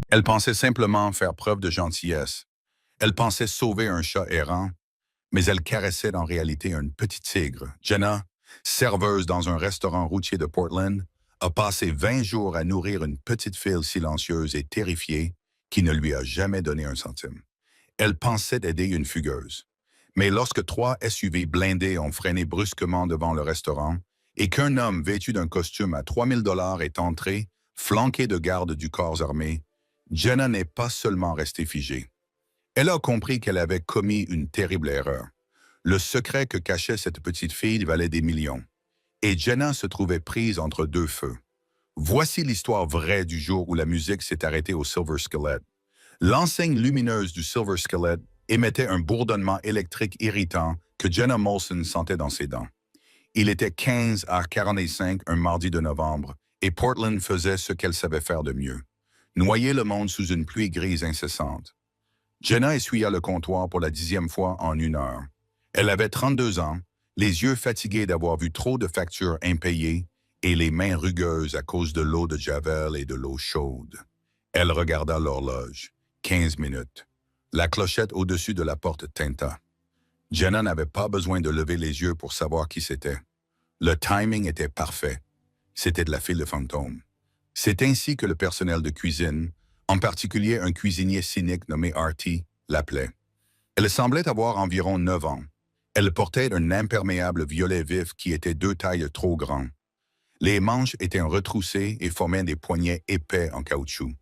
Elle pensait simplement faire preuve de gentillesse. Elle pensait sauver un chat errant, mais elle caressait en réalité un petit tigre. Jenna, serveuse dans un restaurant routier de Portland, a passé 20 jours à nourrir une petite fille silencieuse et terrifiée qui ne lui a jamais donné un centime. Elle pensait aider une fugueuse. Mais lorsque 3 SUV blindés ont freiné brusquement devant le restaurant et qu'un homme vêtu d'un costume à 3 000 $ est entré, flanqué de gardes du corps armé, Jenna n'est pas seulement restée figée. Elle a compris qu'elle avait commis une terrible erreur. Le secret que cachait cette petite fille valait des millions. Et Jenna se trouvait prise entre deux feux. Voici l'histoire vraie du jour où la musique s'est arrêtée au Silver Skillet. L'enseigne lumineuse du Silver Skillet émettait un bourdonnement électrique irritant que Jenna Molson sentait dans ses dents. Il était 15h45 un mardi de novembre, et Portland faisait ce qu'elle savait faire de mieux: noyer le monde sous une pluie grise incessante. Jenna essuya le comptoir pour la 10e fois en 1 heure. Elle avait 32 ans, les yeux fatigués d'avoir vu trop de factures impayées et les mains rugueuses à cause de l'eau de Javel et de l'eau chaude. Elle regarda l'horloge. 15 minutes. La clochette au-dessus de la porte tinta. Jenna n'avait pas besoin de lever les yeux pour savoir qui c'était. Le timing était parfait. C'était de la file de fantôme. C'est ainsi que le personnel de cuisine, en particulier un cuisinier cynique nommé Artie, l'appelait. Elle semblait avoir environ 9 ans. Elle portait un imperméable violet vif qui était 2 tailles trop grand. Les manches étaient retroussées et formaient des poignets épais en caoutchouc.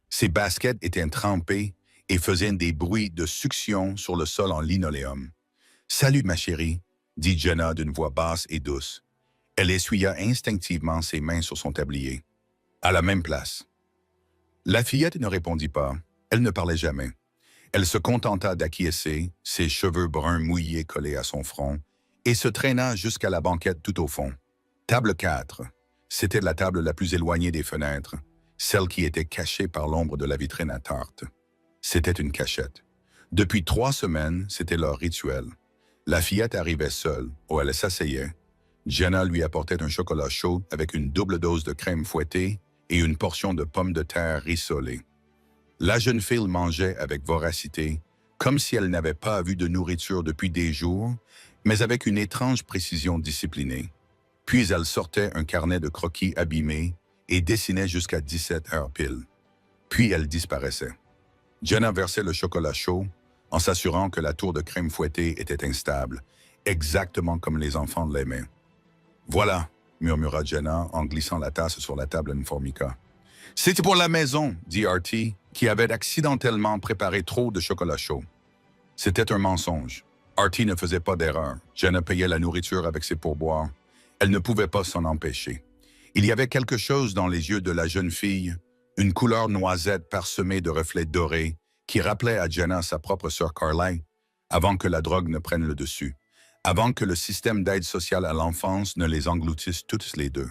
Ses baskets étaient trempées et faisaient des bruits de succion sur le sol en linoléum. « Salut, ma chérie », dit Jenna d'une voix basse et douce. Elle essuya instinctivement ses mains sur son tablier. À la même place. La fillette ne répondit pas. Elle ne parlait jamais. Elle se contenta d'acquiescer, ses cheveux bruns mouillés collés à son front, et se traîna jusqu'à la banquette tout au fond. Table 4. C'était la table la plus éloignée des fenêtres, celle qui était cachée par l'ombre de la vitrine à tarte. C'était une cachette. Depuis 3 semaines, c'était leur rituel. La fillette arrivait seule, où elle s'asseyait. Jenna lui apportait un chocolat chaud avec une double dose de crème fouettée et une portion de pommes de terre rissolées. La jeune fille mangeait avec voracité, comme si elle n'avait pas vu de nourriture depuis des jours, mais avec une étrange précision disciplinée. Puis elle sortait un carnet de croquis abîmés et dessinait jusqu'à 17 heures pile. Puis elle disparaissait. Jenna versait le chocolat chaud en s'assurant que la tour de crème fouettée était instable, exactement comme les enfants l'aimaient. « Voilà », murmura Jenna en glissant la tasse sur la table en formica. « C'est pour la maison », dit Artie, qui avait accidentellement préparé trop de chocolat chaud. C'était un mensonge. Artie ne faisait pas d'erreur. Jenna payait la nourriture avec ses pourboires. Elle ne pouvait pas s'en empêcher. Il y avait quelque chose dans les yeux de la jeune fille, une couleur noisette parsemée de reflets dorés, qui rappelait à Jenna sa propre sœur Carly, avant que la drogue ne prenne le dessus, avant que le système d'aide sociale à l'enfance ne les engloutisse toutes les deux.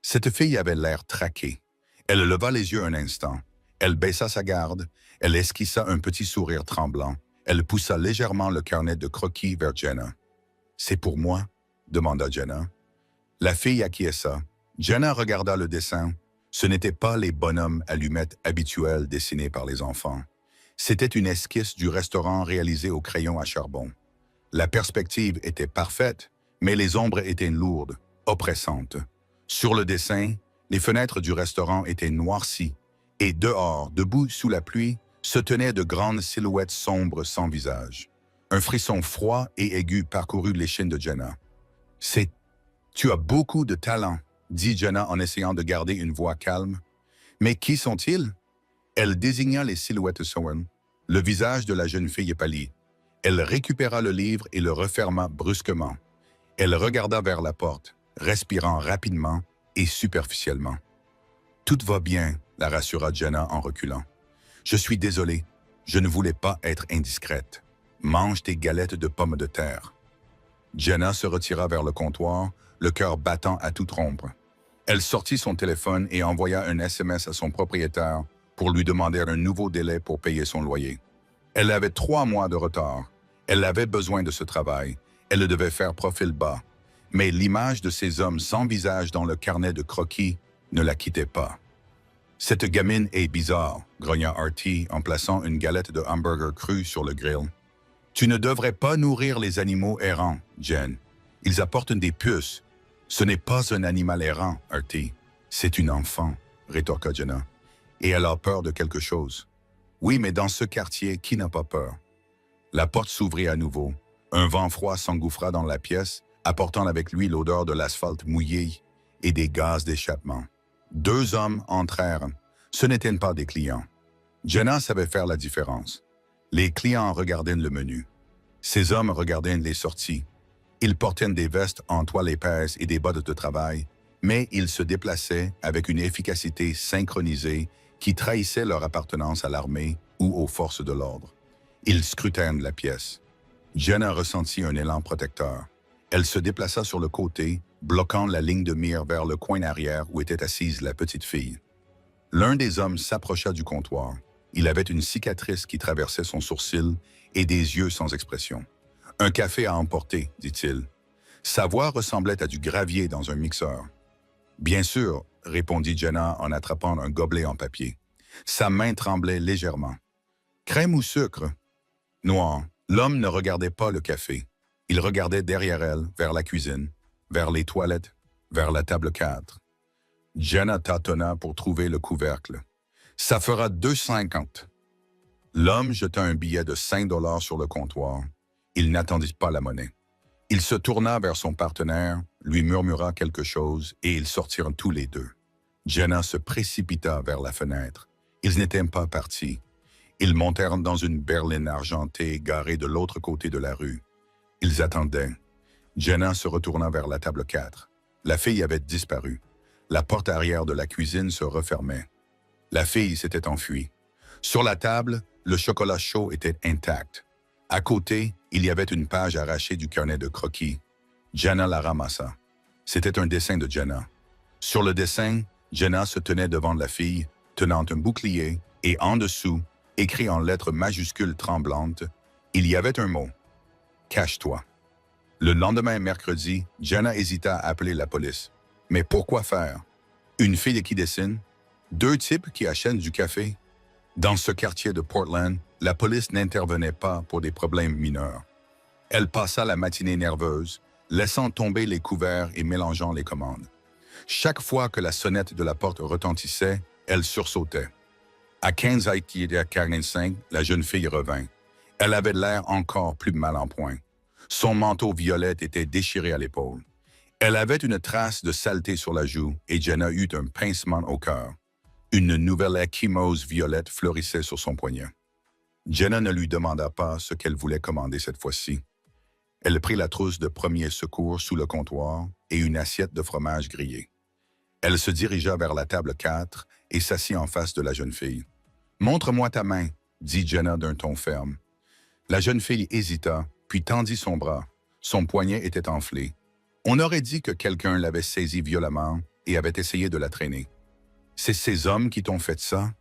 Cette fille avait l'air traquée. Elle leva les yeux un instant. Elle baissa sa garde. Elle esquissa un petit sourire tremblant. Elle poussa légèrement le carnet de croquis vers Jenna. « C'est pour moi ?» demanda Jenna. La fille acquiesça. Jenna regarda le dessin. Ce n'étaient pas les bonhommes allumettes habituels dessinés par les enfants. C'était une esquisse du restaurant réalisée au crayon à charbon. La perspective était parfaite, mais les ombres étaient lourdes, oppressantes. Sur le dessin, les fenêtres du restaurant étaient noircies, et dehors, debout sous la pluie, se tenaient de grandes silhouettes sombres sans visage. Un frisson froid et aigu parcourut l'échine de Jenna. « Tu as beaucoup de talent », dit Jenna en essayant de garder une voix calme. « Mais qui sont-ils » Elle désigna les silhouettes sombres. Le visage de la jeune fille pâlit. Elle récupéra le livre et le referma brusquement. Elle regarda vers la porte, respirant rapidement et superficiellement. « Tout va bien », la rassura Jenna en reculant. « Je suis désolée, je ne voulais pas être indiscrète. Mange tes galettes de pommes de terre. » Jenna se retira vers le comptoir, le cœur battant à toute rompre. Elle sortit son téléphone et envoya un SMS à son propriétaire pour lui demander un nouveau délai pour payer son loyer. Elle avait 3 mois de retard. Elle avait besoin de ce travail. Elle le devait faire profil bas. Mais l'image de ces hommes sans visage dans le carnet de croquis ne la quittait pas. Cette gamine est bizarre, grogna Artie en plaçant une galette de hamburger cru sur le grill. Tu ne devrais pas nourrir les animaux errants, Jen. Ils apportent des puces. Ce n'est pas un animal errant, Artie. C'est une enfant, rétorqua Jenna. Et elle a peur de quelque chose. Oui, mais dans ce quartier, qui n'a pas peur? La porte s'ouvrit à nouveau. Un vent froid s'engouffra dans la pièce, apportant avec lui l'odeur de l'asphalte mouillé et des gaz d'échappement. 2 hommes entrèrent. Ce n'étaient pas des clients. Jenna savait faire la différence. Les clients regardaient le menu. Ces hommes regardaient les sorties. Ils portaient des vestes en toile épaisse et des bottes de travail, mais ils se déplaçaient avec une efficacité synchronisée qui trahissait leur appartenance à l'armée ou aux forces de l'ordre. Ils scrutèrent la pièce. Jenna ressentit un élan protecteur. Elle se déplaça sur le côté, bloquant la ligne de mire vers le coin arrière où était assise la petite fille. L'un des hommes s'approcha du comptoir. Il avait une cicatrice qui traversait son sourcil et des yeux sans expression. « Un café à emporter, dit-il. Sa voix ressemblait à du gravier dans un mixeur. « Bien sûr, répondit Jenna en attrapant un gobelet en papier. Sa main tremblait légèrement. « Crème ou sucre? » Noir. L'homme ne regardait pas le café. Il regardait derrière elle, vers la cuisine, vers les toilettes, vers la table 4. Jenna tâtonna pour trouver le couvercle. « Ça fera 2,50. » L'homme jeta un billet de 5 $ sur le comptoir. Il n'attendit pas la monnaie. Il se tourna vers son partenaire, lui murmura quelque chose et ils sortirent tous les deux. Jenna se précipita vers la fenêtre. Ils n'étaient pas partis. Ils montèrent dans une berline argentée garée de l'autre côté de la rue. Ils attendaient. Jenna se retourna vers la table 4. La fille avait disparu. La porte arrière de la cuisine se refermait. La fille s'était enfuie. Sur la table, le chocolat chaud était intact. À côté, il y avait une page arrachée du carnet de croquis. Jenna la ramassa. C'était un dessin de Jenna. Sur le dessin, Jenna se tenait devant la fille, tenant un bouclier, et en dessous, écrit en lettres majuscules tremblantes, il y avait un mot. « Cache-toi ». Le lendemain, mercredi, Jenna hésita à appeler la police. Mais pourquoi faire? Une fille qui dessine? 2 types qui achètent du café? Dans ce quartier de Portland, la police n'intervenait pas pour des problèmes mineurs. Elle passa la matinée nerveuse, laissant tomber les couverts et mélangeant les commandes. Chaque fois que la sonnette de la porte retentissait, elle sursautait. À 15h45, la jeune fille revint. Elle avait l'air encore plus mal en point. Son manteau violet était déchiré à l'épaule. Elle avait une trace de saleté sur la joue et Jenna eut un pincement au cœur. Une nouvelle échymose violette fleurissait sur son poignet. Jenna ne lui demanda pas ce qu'elle voulait commander cette fois-ci. Elle prit la trousse de premier secours sous le comptoir et une assiette de fromage grillé. Elle se dirigea vers la table 4 et s'assit en face de la jeune fille. « Montre-moi ta main », dit Jenna d'un ton ferme. La jeune fille hésita, puis tendit son bras. Son poignet était enflé. On aurait dit que quelqu'un l'avait saisie violemment et avait essayé de la traîner. « C'est ces hommes qui t'ont fait ça ?»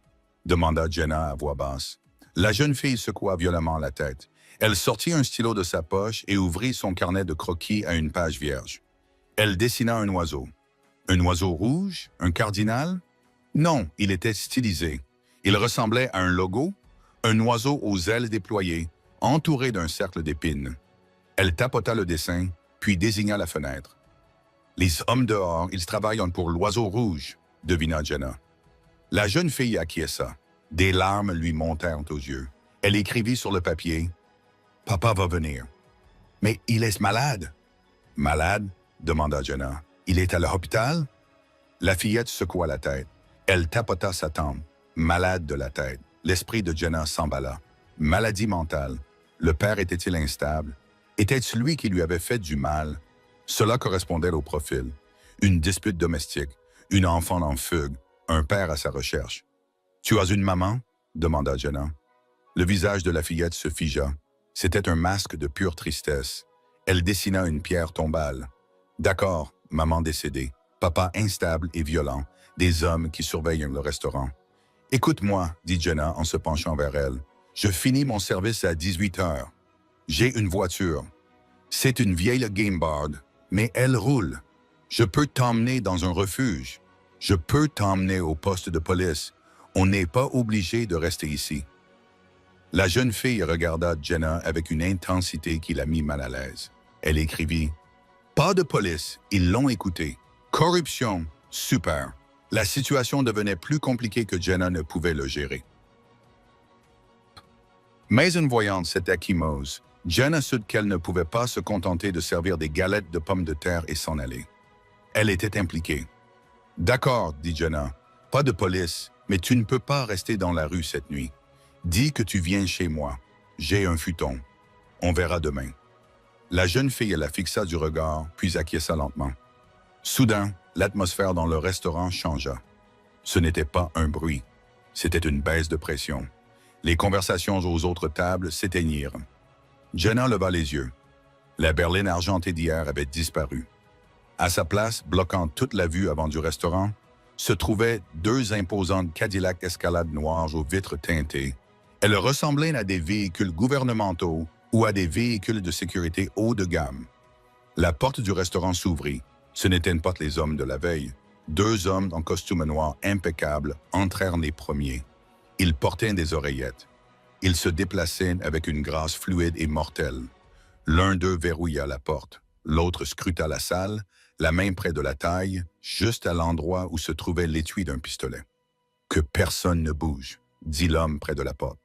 demanda Jenna à voix basse. La jeune fille secoua violemment la tête. Elle sortit un stylo de sa poche et ouvrit son carnet de croquis à une page vierge. Elle dessina un oiseau. Un oiseau rouge? Un cardinal? Non, il était stylisé. Il ressemblait à un logo, un oiseau aux ailes déployées, entouré d'un cercle d'épines. Elle tapota le dessin, puis désigna la fenêtre. « Les hommes dehors, ils travaillent pour l'oiseau rouge », devina Jenna. La jeune fille acquiesça. Des larmes lui montèrent aux yeux. Elle écrivit sur le papier « Papa va venir. »« Mais il est malade. »« Malade ?» demanda Jenna. « Il est à l'hôpital ?» La fillette secoua la tête. Elle tapota sa tempe. Malade de la tête. L'esprit de Jenna s'emballa. Maladie mentale. Le père était-il instable? Était-ce lui qui lui avait fait du mal? Cela correspondait au profil. Une dispute domestique, une enfant en fugue, un père à sa recherche. « Tu as une maman? » demanda Jenna. Le visage de la fillette se figea. C'était un masque de pure tristesse. Elle dessina une pierre tombale. « D'accord, maman décédée, papa instable et violent, des hommes qui surveillent le restaurant. »« Écoute-moi, dit Jenna en se penchant vers elle. Je finis mon service à 18 heures. J'ai une voiture. C'est une vieille Game Board, mais elle roule. Je peux t'emmener dans un refuge. Je peux t'emmener au poste de police On n'est pas obligé de rester ici. La jeune fille regarda Jenna avec une intensité qui la mit mal à l'aise. Elle écrivit « Pas de police, ils l'ont écouté. Corruption, super. » La situation devenait plus compliquée que Jenna ne pouvait le gérer. Mais une voyante, c'était Kimose. Jenna sut qu'elle ne pouvait pas se contenter de servir des galettes de pommes de terre et s'en aller. Elle était impliquée. « D'accord, dit Jenna. Pas de police, mais tu ne peux pas rester dans la rue cette nuit. Dis que tu viens chez moi. J'ai un futon. On verra demain. » La jeune fille la fixa du regard, puis acquiesça lentement. Soudain, l'atmosphère dans le restaurant changea. Ce n'était pas un bruit, c'était une baisse de pression. Les conversations aux autres tables s'éteignirent. Jenna leva les yeux. La berline argentée d'hier avait disparu. À sa place, bloquant toute la vue avant du restaurant, se trouvaient deux imposantes Cadillac Escalade noires aux vitres teintées. Elles ressemblaient à des véhicules gouvernementaux ou à des véhicules de sécurité haut de gamme. La porte du restaurant s'ouvrit. Ce n'étaient pas les hommes de la veille. Deux hommes en costume noir impeccable entrèrent les premiers. Ils portaient des oreillettes. Ils se déplaçaient avec une grâce fluide et mortelle. L'un d'eux verrouilla la porte. L'autre scruta la salle, la main près de la taille, juste à l'endroit où se trouvait l'étui d'un pistolet. « Que personne ne bouge », dit l'homme près de la porte.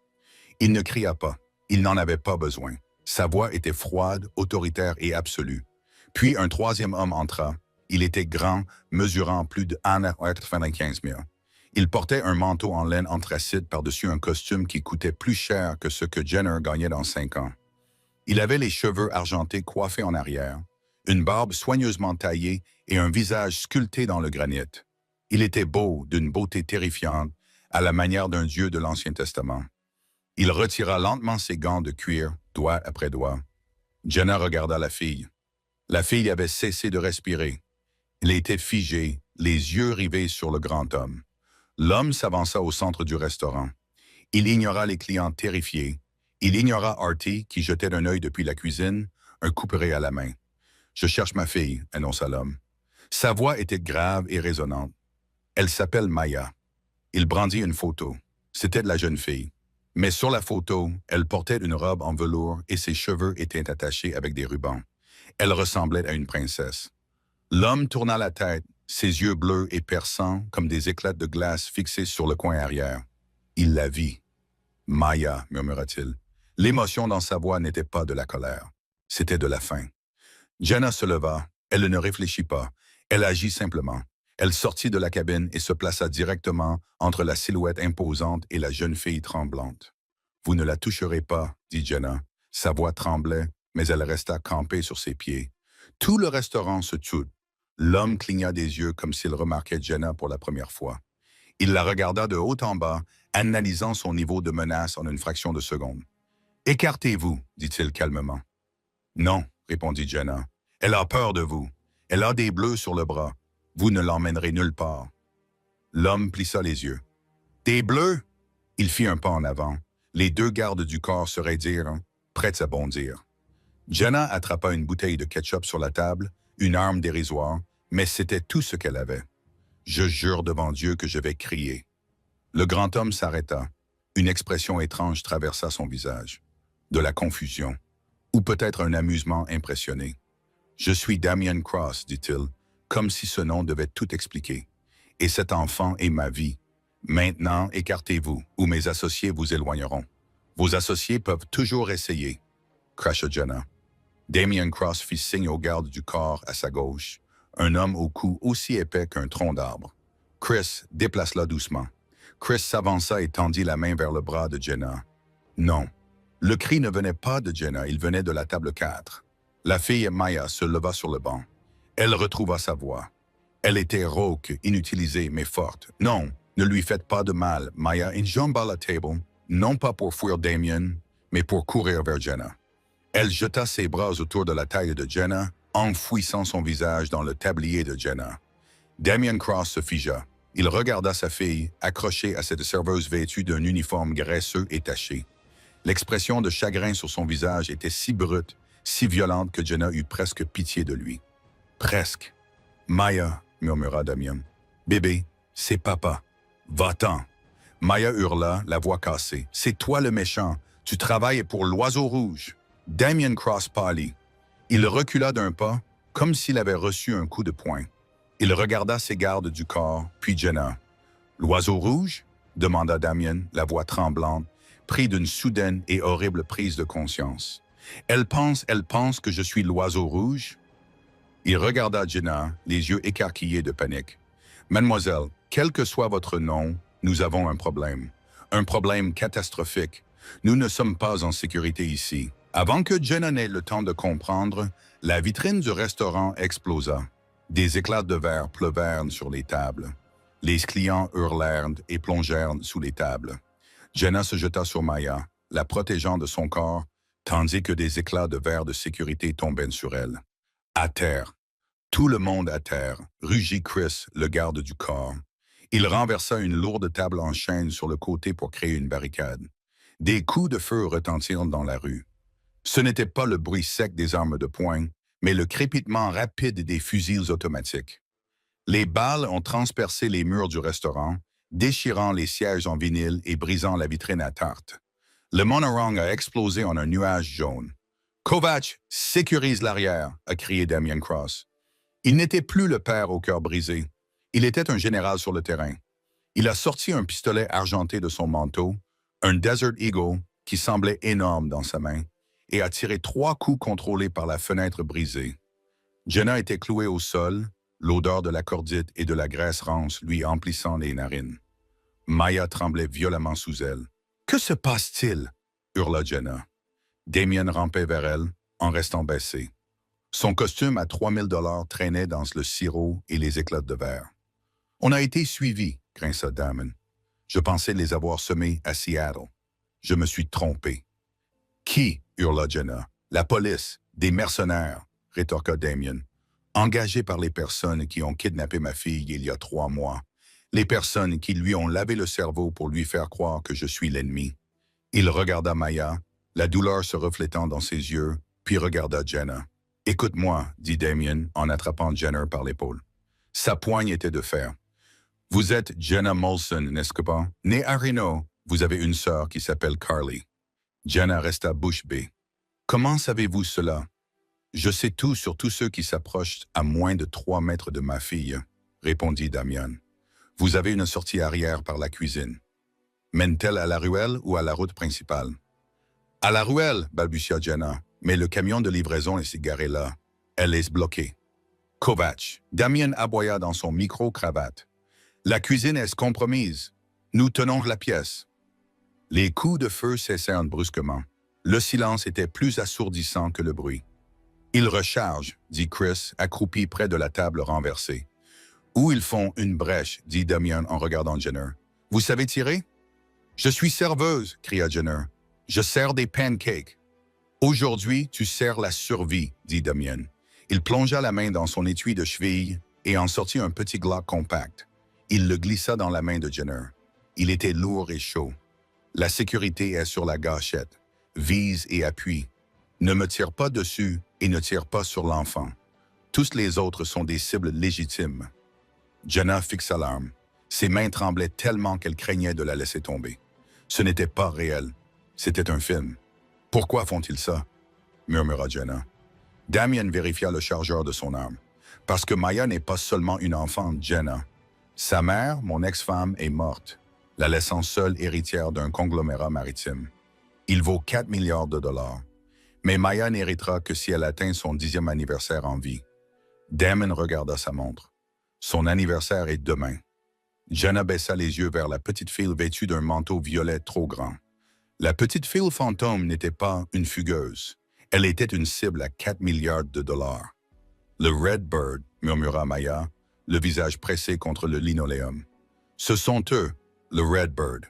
Il ne cria pas. Il n'en avait pas besoin. Sa voix était froide, autoritaire et absolue. Puis un troisième homme entra. Il était grand, mesurant plus de 1,95 m. Il portait un manteau en laine anthracite par-dessus un costume qui coûtait plus cher que ce que Jenner gagnait dans 5 ans. Il avait les cheveux argentés coiffés en arrière, une barbe soigneusement taillée et un visage sculpté dans le granit. Il était beau, d'une beauté terrifiante, à la manière d'un dieu de l'Ancien Testament. Il retira lentement ses gants de cuir, doigt après doigt. Jenna regarda la fille. La fille avait cessé de respirer. Elle était figée, les yeux rivés sur le grand homme. L'homme s'avança au centre du restaurant. Il ignora les clients terrifiés. Il ignora Artie, qui jetait un œil depuis la cuisine, un couperet à la main. « Je cherche ma fille », annonça l'homme. Sa voix était grave et résonnante. « Elle s'appelle Maya. » Il brandit une photo. C'était de la jeune fille. Mais sur la photo, elle portait une robe en velours et ses cheveux étaient attachés avec des rubans. Elle ressemblait à une princesse. L'homme tourna la tête, ses yeux bleus et perçants comme des éclats de glace fixés sur le coin arrière. Il la vit. « Maya », murmura-t-il. L'émotion dans sa voix n'était pas de la colère. C'était de la faim. Jenna se leva. Elle ne réfléchit pas. Elle agit simplement. Elle sortit de la cabine et se plaça directement entre la silhouette imposante et la jeune fille tremblante. « Vous ne la toucherez pas, » dit Jenna. Sa voix tremblait, mais elle resta campée sur ses pieds. Tout le restaurant se tut. L'homme cligna des yeux comme s'il remarquait Jenna pour la première fois. Il la regarda de haut en bas, analysant son niveau de menace en une fraction de seconde. « Écartez-vous, » dit-il calmement. « Non, » répondit Jenna. « Elle a peur de vous. Elle a des bleus sur le bras. Vous ne l'emmènerez nulle part. » L'homme plissa les yeux. « Des bleus ?» Il fit un pas en avant. Les deux gardes du corps se raidirent, prêts à bondir. Jenna attrapa une bouteille de ketchup sur la table, une arme dérisoire, mais c'était tout ce qu'elle avait. « Je jure devant Dieu que je vais crier. » Le grand homme s'arrêta. Une expression étrange traversa son visage. De la confusion, ou peut-être un amusement impressionné. « Je suis Damien Cross, dit-il, comme si ce nom devait tout expliquer. Et cet enfant est ma vie. Maintenant, écartez-vous, ou mes associés vous éloigneront. Vos associés peuvent toujours essayer. » cracha Jenna. Damien Cross fit signe au garde du corps à sa gauche, un homme au cou aussi épais qu'un tronc d'arbre. « Chris, déplace-la doucement. » Chris s'avança et tendit la main vers le bras de Jenna. Non. Le cri ne venait pas de Jenna, il venait de la table 4. La fille Maya se leva sur le banc. Elle retrouva sa voix. Elle était rauque, inutilisée, mais forte. « Non, ne lui faites pas de mal, Maya, une jambe à la table, non pas pour fuir Damien, mais pour courir vers Jenna. » Elle jeta ses bras autour de la taille de Jenna, enfouissant son visage dans le tablier de Jenna. Damien Cross se figea. Il regarda sa fille, accrochée à cette serveuse vêtue d'un uniforme graisseux et taché. L'expression de chagrin sur son visage était si brute, si violente que Jenna eut presque pitié de lui. « Presque. »« Maya, » murmura Damien. « Bébé, c'est papa. Va-t'en. Maya hurla, la voix cassée. « C'est toi le méchant. Tu travailles pour l'Oiseau Rouge. » Damien Cross pâlit. Il recula d'un pas, comme s'il avait reçu un coup de poing. Il regarda ses gardes du corps, puis Jenna. « L'Oiseau Rouge ?» demanda Damien, la voix tremblante, pris d'une soudaine et horrible prise de conscience. « Elle pense que je suis l'Oiseau Rouge ?» Il regarda Jenna, les yeux écarquillés de panique. « Mademoiselle, quel que soit votre nom, nous avons un problème. Un problème catastrophique. Nous ne sommes pas en sécurité ici. » Avant que Jenna n'ait le temps de comprendre, la vitrine du restaurant explosa. Des éclats de verre pleuvèrent sur les tables. Les clients hurlèrent et plongèrent sous les tables. Jenna se jeta sur Maya, la protégeant de son corps, tandis que des éclats de verre de sécurité tombaient sur elle. À terre. Tout le monde à terre, rugit Chris, le garde du corps. Il renversa une lourde table en chêne sur le côté pour créer une barricade. Des coups de feu retentirent dans la rue. Ce n'était pas le bruit sec des armes de poing, mais le crépitement rapide des fusils automatiques. Les balles ont transpercé les murs du restaurant, déchirant les sièges en vinyle et brisant la vitrine à tarte. Le monorang a explosé en un nuage jaune. « Kovacs, sécurise l'arrière !» a crié Damien Cross. Il n'était plus le père au cœur brisé. Il était un général sur le terrain. Il a sorti un pistolet argenté de son manteau, un Desert Eagle qui semblait énorme dans sa main, et a tiré 3 coups contrôlés par la fenêtre brisée. Jenna était clouée au sol, l'odeur de la cordite et de la graisse rance lui emplissant les narines. Maya tremblait violemment sous elle. « Que se passe-t-il » hurla Jenna. Damien rampait vers elle, en restant baissé. Son costume à 3000 $ traînait dans le sirop et les éclats de verre. « On a été suivis » grinça Damon. « Je pensais les avoir semés à Seattle. Je me suis trompé. »« Qui » hurla Jenna. « La police, des mercenaires » rétorqua Damien. « Engagés par les personnes qui ont kidnappé ma fille il y a 3 mois. Les personnes qui lui ont lavé le cerveau pour lui faire croire que je suis l'ennemi. » Il regarda Maya, la douleur se reflétant dans ses yeux, puis regarda Jenna. « Écoute-moi, » dit Damien en attrapant Jenna par l'épaule. Sa poigne était de fer. « Vous êtes Jenna Molson, n'est-ce pas? Née à Reno, vous avez une sœur qui s'appelle Carly. » Jenna resta bouche bée. « Comment savez-vous cela? »« Je sais tout sur tous ceux qui s'approchent à moins de 3 mètres de ma fille, » répondit Damien. « Vous avez une sortie arrière par la cuisine. Mène-t-elle à la ruelle ou à la route principale? »« À la ruelle, » balbutia Jenna, « mais le camion de livraison est garé là. Elle est bloquée. »« Kovacs, » Damien aboya dans son micro-cravate. « La cuisine est compromise. Nous tenons la pièce. » Les coups de feu cessèrent brusquement. Le silence était plus assourdissant que le bruit. « Ils rechargent, » dit Chris, accroupi près de la table renversée. « Ou ils font une brèche, » dit Damien en regardant Jenner. « Vous savez tirer? »« Je suis serveuse, » cria Jenner. « Je sers des pancakes. »« Aujourd'hui, tu sers la survie, » dit Damien. Il plongea la main dans son étui de cheville et en sortit un petit Glock compact. Il le glissa dans la main de Jenner. Il était lourd et chaud. « La sécurité est sur la gâchette. Vise et appuie. Ne me tire pas dessus et ne tire pas sur l'enfant. Tous les autres sont des cibles légitimes. » Jenna fixa l'arme. Ses mains tremblaient tellement qu'elle craignait de la laisser tomber. Ce n'était pas réel. C'était un film. « Pourquoi font-ils ça? » murmura Jenna. Damien vérifia le chargeur de son arme. « Parce que Maya n'est pas seulement une enfant, Jenna. Sa mère, mon ex-femme, est morte, la laissant seule héritière d'un conglomérat maritime. Il vaut 4 milliards de dollars. Mais Maya n'héritera que si elle atteint son 10e anniversaire en vie. » Damon regarda sa montre. « Son anniversaire est demain. » Jenna baissa les yeux vers la petite fille vêtue d'un manteau violet trop grand. La petite fille fantôme n'était pas une fugueuse. Elle était une cible à 4 milliards de dollars. « Le Red Bird » murmura Maya, le visage pressé contre le linoléum. « Ce sont eux, le Red Bird. »«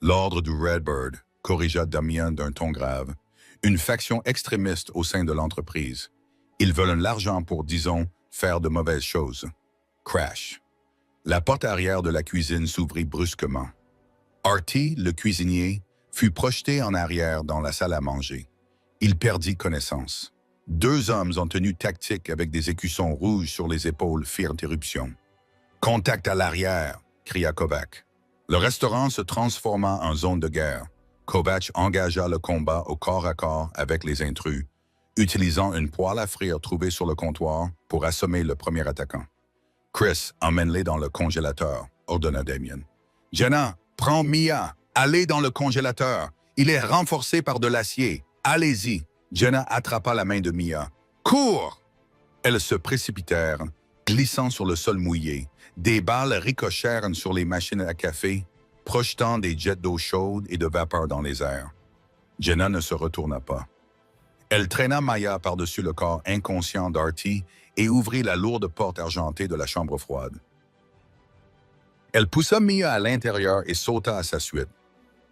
L'ordre du Red Bird » corrigea Damien d'un ton grave. « Une faction extrémiste au sein de l'entreprise. Ils veulent l'argent pour, disons, faire de mauvaises choses. » Crash. La porte arrière de la cuisine s'ouvrit brusquement. Artie, le cuisinier, fut projeté en arrière dans la salle à manger. Il perdit connaissance. 2 hommes en tenue tactique avec des écussons rouges sur les épaules firent éruption. « Contact à l'arrière » cria Kovacs. Le restaurant se transforma en zone de guerre. Kovacs engagea le combat au corps à corps avec les intrus, utilisant une poêle à frire trouvée sur le comptoir pour assommer le premier attaquant. Chris, emmène-les dans le congélateur, ordonna Damien. Jenna, prends Mia, allez dans le congélateur. Il est renforcé par de l'acier. Allez-y. Jenna attrapa la main de Mia. Cours! Elles se précipitèrent, glissant sur le sol mouillé. Des balles ricochèrent sur les machines à café, projetant des jets d'eau chaude et de vapeur dans les airs. Jenna ne se retourna pas. Elle traîna Maya par-dessus le corps inconscient d'Artie et ouvrit la lourde porte argentée de la chambre froide. Elle poussa Mia à l'intérieur et sauta à sa suite.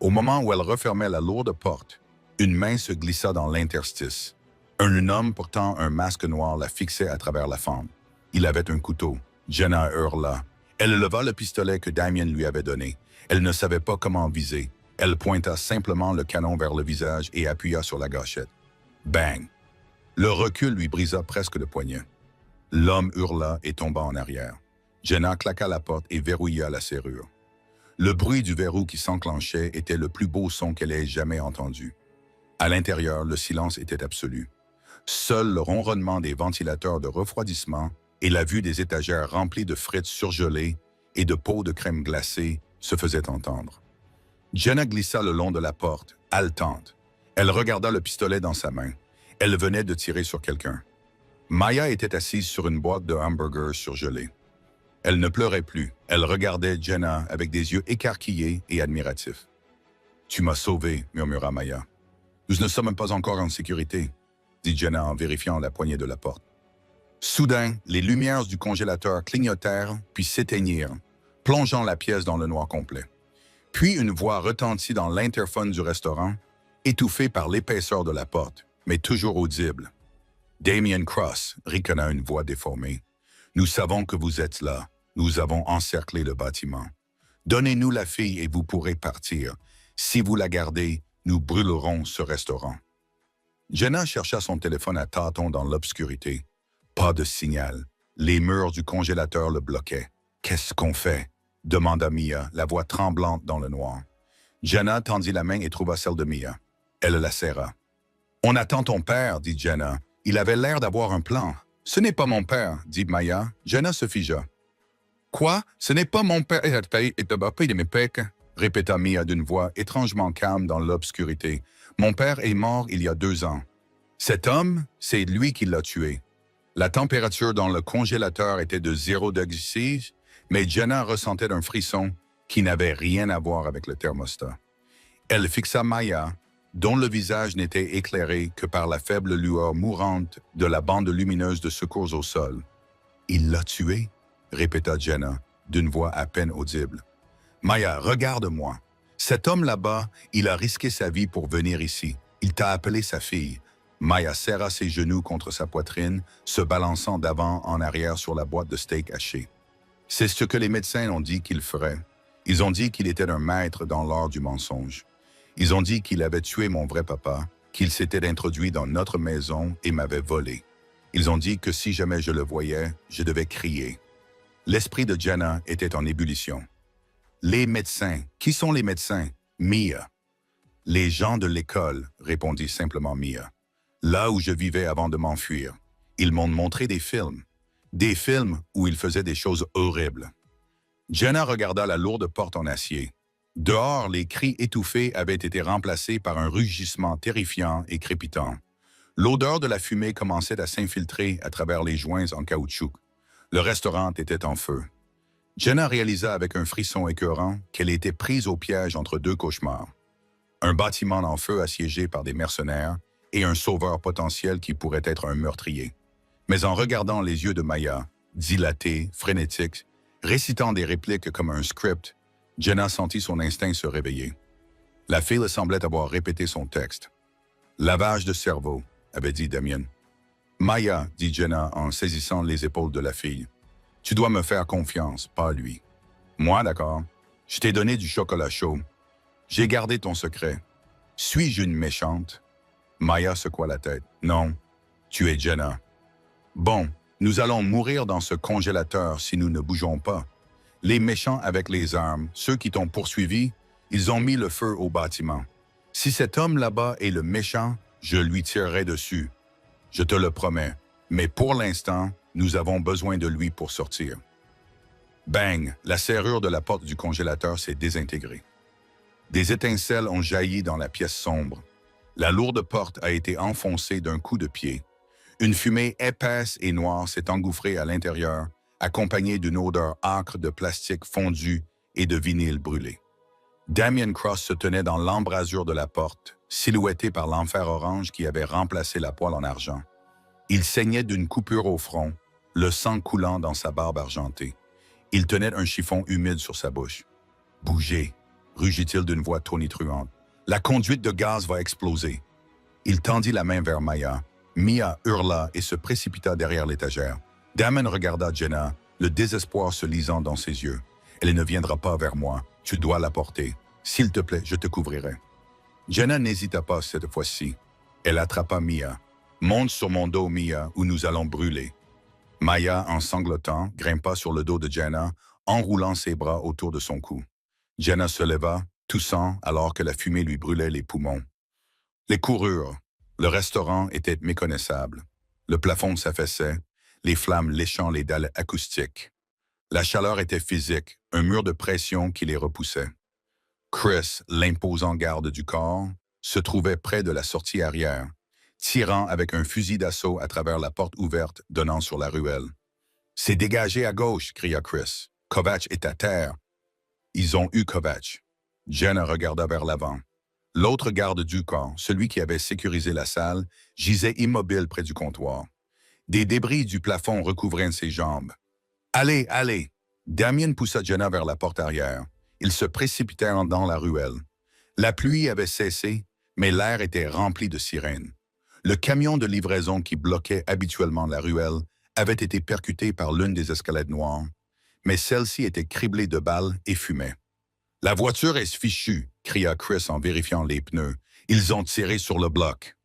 Au moment où elle refermait la lourde porte, une main se glissa dans l'interstice. Un homme portant un masque noir la fixait à travers la fente. Il avait un couteau. Jenna hurla. Elle leva le pistolet que Damien lui avait donné. Elle ne savait pas comment viser. Elle pointa simplement le canon vers le visage et appuya sur la gâchette. Bang! Le recul lui brisa presque le poignet. L'homme hurla et tomba en arrière. Jenna claqua la porte et verrouilla la serrure. Le bruit du verrou qui s'enclenchait était le plus beau son qu'elle ait jamais entendu. À l'intérieur, le silence était absolu. Seul le ronronnement des ventilateurs de refroidissement et la vue des étagères remplies de frites surgelées et de pots de crème glacée se faisaient entendre. Jenna glissa le long de la porte, haletante. Elle regarda le pistolet dans sa main. Elle venait de tirer sur quelqu'un. Maya était assise sur une boîte de hamburgers surgelés. Elle ne pleurait plus. Elle regardait Jenna avec des yeux écarquillés et admiratifs. « Tu m'as sauvé », murmura Maya. « Nous ne sommes pas encore en sécurité », dit Jenna en vérifiant la poignée de la porte. Soudain, les lumières du congélateur clignotèrent puis s'éteignirent, plongeant la pièce dans le noir complet. Puis une voix retentit dans l'interphone du restaurant, étouffée par l'épaisseur de la porte, mais toujours audible. Damien Cross, ricana une voix déformée. « Nous savons que vous êtes là. Nous avons encerclé le bâtiment. Donnez-nous la fille et vous pourrez partir. Si vous la gardez, nous brûlerons ce restaurant. » Jenna chercha son téléphone à tâtons dans l'obscurité. Pas de signal. Les murs du congélateur le bloquaient. « Qu'est-ce qu'on fait ?» demanda Mia, la voix tremblante dans le noir. Jenna tendit la main et trouva celle de Mia. Elle la serra. « On attend ton père, dit Jenna. Il avait l'air d'avoir un plan. »« Ce n'est pas mon père, dit Maya. Jenna se figea. « Quoi? Ce n'est pas mon père? » répéta Mia d'une voix étrangement calme dans l'obscurité. « Mon père est mort il y a 2 ans. Cet homme, c'est lui qui l'a tué. » La température dans le congélateur était de 0 degrés Celsius, mais Jenna ressentait un frisson qui n'avait rien à voir avec le thermostat. Elle fixa Maya, dont le visage n'était éclairé que par la faible lueur mourante de la bande lumineuse de secours au sol. « Il l'a tué ?» répéta Jenna, d'une voix à peine audible. « Maya, regarde-moi. Cet homme là-bas, il a risqué sa vie pour venir ici. Il t'a appelé sa fille. » Maya serra ses genoux contre sa poitrine, se balançant d'avant en arrière sur la boîte de steak haché. « C'est ce que les médecins ont dit qu'il ferait. Ils ont dit qu'il était un maître dans l'art du mensonge. Ils ont dit qu'il avait tué mon vrai papa, qu'il s'était introduit dans notre maison et m'avait volé. Ils ont dit que si jamais je le voyais, je devais crier. » L'esprit de Jenna était en ébullition. « Les médecins. Qui sont les médecins? »« Mia. »« Les gens de l'école, » répondit simplement Mia. « Là où je vivais avant de m'enfuir. Ils m'ont montré des films. Des films où ils faisaient des choses horribles. » Jenna regarda la lourde porte en acier. Dehors, les cris étouffés avaient été remplacés par un rugissement terrifiant et crépitant. L'odeur de la fumée commençait à s'infiltrer à travers les joints en caoutchouc. Le restaurant était en feu. Jenna réalisa avec un frisson écœurant qu'elle était prise au piège entre 2 cauchemars. Un bâtiment en feu assiégé par des mercenaires et un sauveur potentiel qui pourrait être un meurtrier. Mais en regardant les yeux de Maya, dilatés, frénétiques, récitant des répliques comme un script, Jenna sentit son instinct se réveiller. La fille semblait avoir répété son texte. « Lavage de cerveau », avait dit Damien. « Maya, dit Jenna en saisissant les épaules de la fille. « Tu dois me faire confiance, pas lui. »« Moi, d'accord. Je t'ai donné du chocolat chaud. J'ai gardé ton secret. Suis-je une méchante? » Maya secoua la tête. « Non, tu es Jenna. »« Bon, nous allons mourir dans ce congélateur si nous ne bougeons pas. » Les méchants avec les armes, ceux qui t'ont poursuivi, ils ont mis le feu au bâtiment. Si cet homme là-bas est le méchant, je lui tirerai dessus. Je te le promets. Mais pour l'instant, nous avons besoin de lui pour sortir. Bang! La serrure de la porte du congélateur s'est désintégrée. Des étincelles ont jailli dans la pièce sombre. La lourde porte a été enfoncée d'un coup de pied. Une fumée épaisse et noire s'est engouffrée à l'intérieur, accompagnée d'une odeur âcre de plastique fondu et de vinyle brûlé. Damien Cross se tenait dans l'embrasure de la porte, silhouetté par l'enfer orange qui avait remplacé la poêle en argent. Il saignait d'une coupure au front, le sang coulant dans sa barbe argentée. Il tenait un chiffon humide sur sa bouche. « Bougez !» rugit-il d'une voix tonitruante. « La conduite de gaz va exploser. » Il tendit la main vers Maya. Mia hurla et se précipita derrière l'étagère. Damon regarda Jenna, le désespoir se lisant dans ses yeux. « Elle ne viendra pas vers moi. Tu dois la porter. S'il te plaît, je te couvrirai. » Jenna n'hésita pas cette fois-ci. Elle attrapa Mia. « Monte sur mon dos, Mia, ou nous allons brûler. » Maya, en sanglotant, grimpa sur le dos de Jenna, enroulant ses bras autour de son cou. Jenna se leva, toussant alors que la fumée lui brûlait les poumons. Les coururent. Le restaurant était méconnaissable. Le plafond s'affaissait, les flammes léchant les dalles acoustiques. La chaleur était physique, un mur de pression qui les repoussait. Chris, l'imposant garde du corps, se trouvait près de la sortie arrière, tirant avec un fusil d'assaut à travers la porte ouverte donnant sur la ruelle. « C'est dégagé à gauche !» cria Chris. « Kovacs est à terre. » Ils ont eu Kovacs. Jenna regarda vers l'avant. L'autre garde du corps, celui qui avait sécurisé la salle, gisait immobile près du comptoir. Des débris du plafond recouvraient ses jambes. « Allez, allez !» Damien poussa Jenna vers la porte arrière. Ils se précipitèrent dans la ruelle. La pluie avait cessé, mais l'air était rempli de sirènes. Le camion de livraison qui bloquait habituellement la ruelle avait été percuté par l'une des escalades noires, mais celle-ci était criblée de balles et fumait. « La voiture est fichue !» cria Chris en vérifiant les pneus. « Ils ont tiré sur le bloc. »«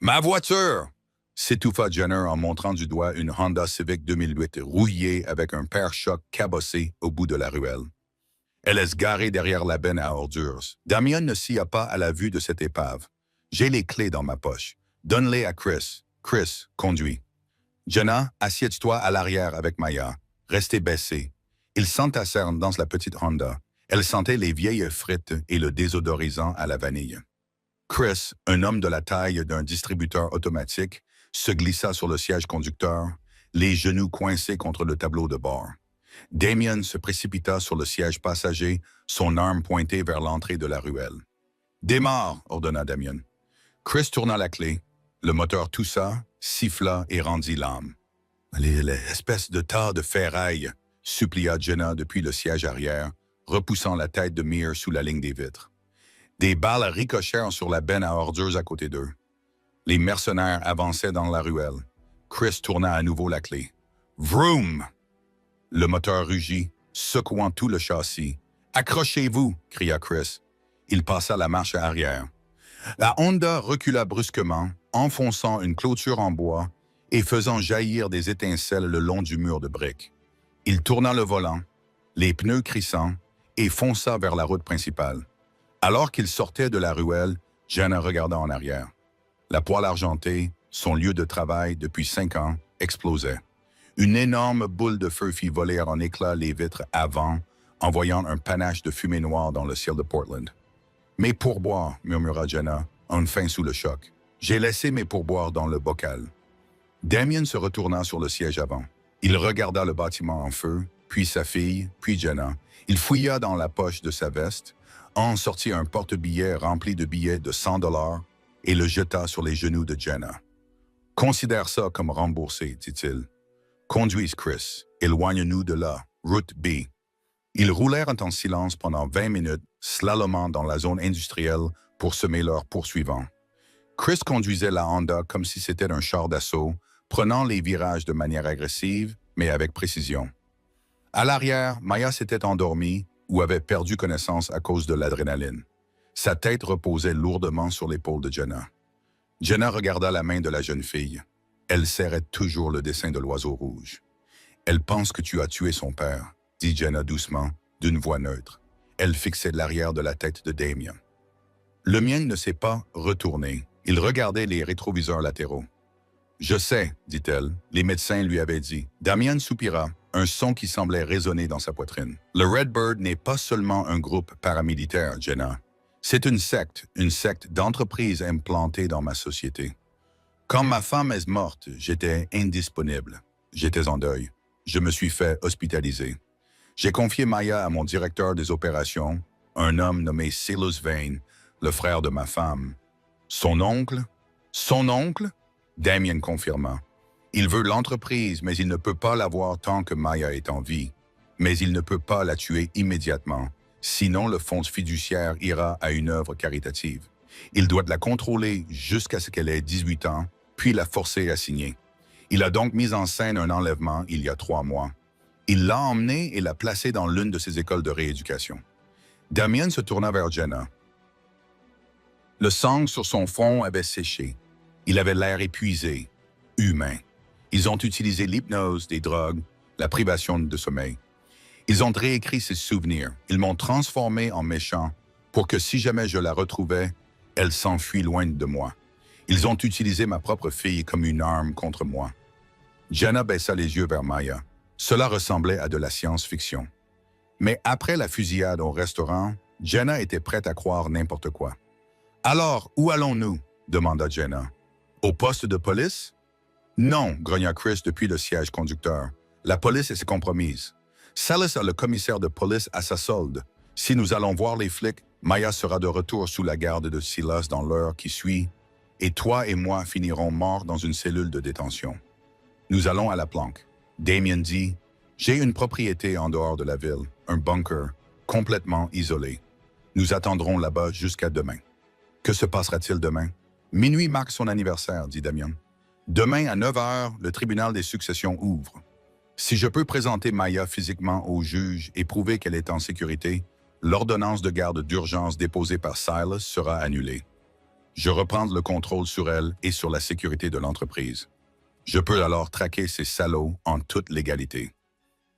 Ma voiture !» s'étouffa Jenner en montrant du doigt une Honda Civic 2008 rouillée avec un pare-choc cabossé au bout de la ruelle. Elle est garée derrière la benne à ordures. Damien ne s'y pas à la vue de cette épave. « J'ai les clés dans ma poche. Donne-les à Chris. Chris, conduis. » Jenna, assieds-toi à l'arrière avec Maya. Restez baissés. Ils s'entassèrent dans la petite Honda. Elle sentait les vieilles frites et le désodorisant à la vanille. Chris, un homme de la taille d'un distributeur automatique, se glissa sur le siège conducteur, les genoux coincés contre le tableau de bord. Damien se précipita sur le siège passager, son arme pointée vers l'entrée de la ruelle. « Démarre !» ordonna Damien. Chris tourna la clé. Le moteur toussa, siffla et rendit l'âme. « L'espèce de tas de ferraille !» supplia Jenna depuis le siège arrière, repoussant la tête de Mir sous la ligne des vitres. Des balles ricochèrent sur la benne à ordures à côté d'eux. Les mercenaires avançaient dans la ruelle. Chris tourna à nouveau la clé. « Vroom !» Le moteur rugit, secouant tout le châssis. « Accrochez-vous !» cria Chris. Il passa la marche arrière. La Honda recula brusquement, enfonçant une clôture en bois et faisant jaillir des étincelles le long du mur de briques. Il tourna le volant, les pneus crissant, et fonça vers la route principale. Alors qu'il sortait de la ruelle, Jenna regarda en arrière. La poêle argentée, son lieu de travail depuis 5 ans, explosait. Une énorme boule de feu fit voler en éclats les vitres avant, envoyant un panache de fumée noire dans le ciel de Portland. « Mes pourboires » murmura Jenna, enfin sous le choc. « J'ai laissé mes pourboires dans le bocal. » Damien se retourna sur le siège avant. Il regarda le bâtiment en feu, puis sa fille, puis Jenna. Il fouilla dans la poche de sa veste, en sortit un porte-billets rempli de billets de $100 et le jeta sur les genoux de Jenna. « Considère ça comme remboursé, dit-il. Conduise Chris, éloigne-nous de là, route B. » Ils roulèrent en silence pendant 20 minutes, slalomant dans la zone industrielle pour semer leurs poursuivants. Chris conduisait la Honda comme si c'était un char d'assaut, prenant les virages de manière agressive, mais avec précision. À l'arrière, Maya s'était endormie ou avait perdu connaissance à cause de l'adrénaline. Sa tête reposait lourdement sur l'épaule de Jenna. Jenna regarda la main de la jeune fille. Elle serrait toujours le dessin de l'oiseau rouge. « Elle pense que tu as tué son père. dit Jenna doucement, d'une voix neutre. Elle fixait l'arrière de la tête de Damien. Le mien ne s'est pas retourné. Il regardait les rétroviseurs latéraux. « Je sais, dit-elle, les médecins lui avaient dit. » Damien soupira, un son qui semblait résonner dans sa poitrine. « Le Redbird n'est pas seulement un groupe paramilitaire, Jenna. C'est une secte d'entreprises implantée dans ma société. Quand ma femme est morte, j'étais indisponible. J'étais en deuil. Je me suis fait hospitaliser. J'ai confié Maya à mon directeur des opérations, un homme nommé Silas Vane, le frère de ma femme. Son oncle? Son oncle? Damien confirma. Il veut l'entreprise, mais il ne peut pas l'avoir tant que Maya est en vie. Mais il ne peut pas la tuer immédiatement, sinon le fonds fiduciaire ira à une œuvre caritative. Il doit la contrôler jusqu'à ce qu'elle ait 18 ans, puis la forcer à signer. Il a donc mis en scène un enlèvement il y a 3 mois. Il l'a emmenée et l'a placée dans l'une de ses écoles de rééducation. Damien se tourna vers Jenna. Le sang sur son front avait séché. Il avait l'air épuisé, humain. Ils ont utilisé l'hypnose, des drogues, la privation de sommeil. Ils ont réécrit ses souvenirs. Ils m'ont transformé en méchant pour que si jamais je la retrouvais, elle s'enfuit loin de moi. Ils ont utilisé ma propre fille comme une arme contre moi. Jenna baissa les yeux vers Maya. Cela ressemblait à de la science-fiction. Mais après la fusillade au restaurant, Jenna était prête à croire n'importe quoi. « Alors, où allons-nous » demanda Jenna. « Au poste de police ?»« Non, grogna Chris depuis le siège conducteur. La police est compromise. Salas a le commissaire de police à sa solde. Si nous allons voir les flics, Maya sera de retour sous la garde de Silas dans l'heure qui suit, et toi et moi finirons morts dans une cellule de détention. Nous allons à la planque. » Damien dit, « J'ai une propriété en dehors de la ville, un bunker, complètement isolé. Nous attendrons là-bas jusqu'à demain. » « Que se passera-t-il demain? » « Minuit marque son anniversaire, dit Damien. « Demain à 9 heures, le tribunal des successions ouvre. Si je peux présenter Maya physiquement au juge et prouver qu'elle est en sécurité, l'ordonnance de garde d'urgence déposée par Silas sera annulée. Je reprends le contrôle sur elle et sur la sécurité de l'entreprise. Je peux alors traquer ces salauds en toute légalité.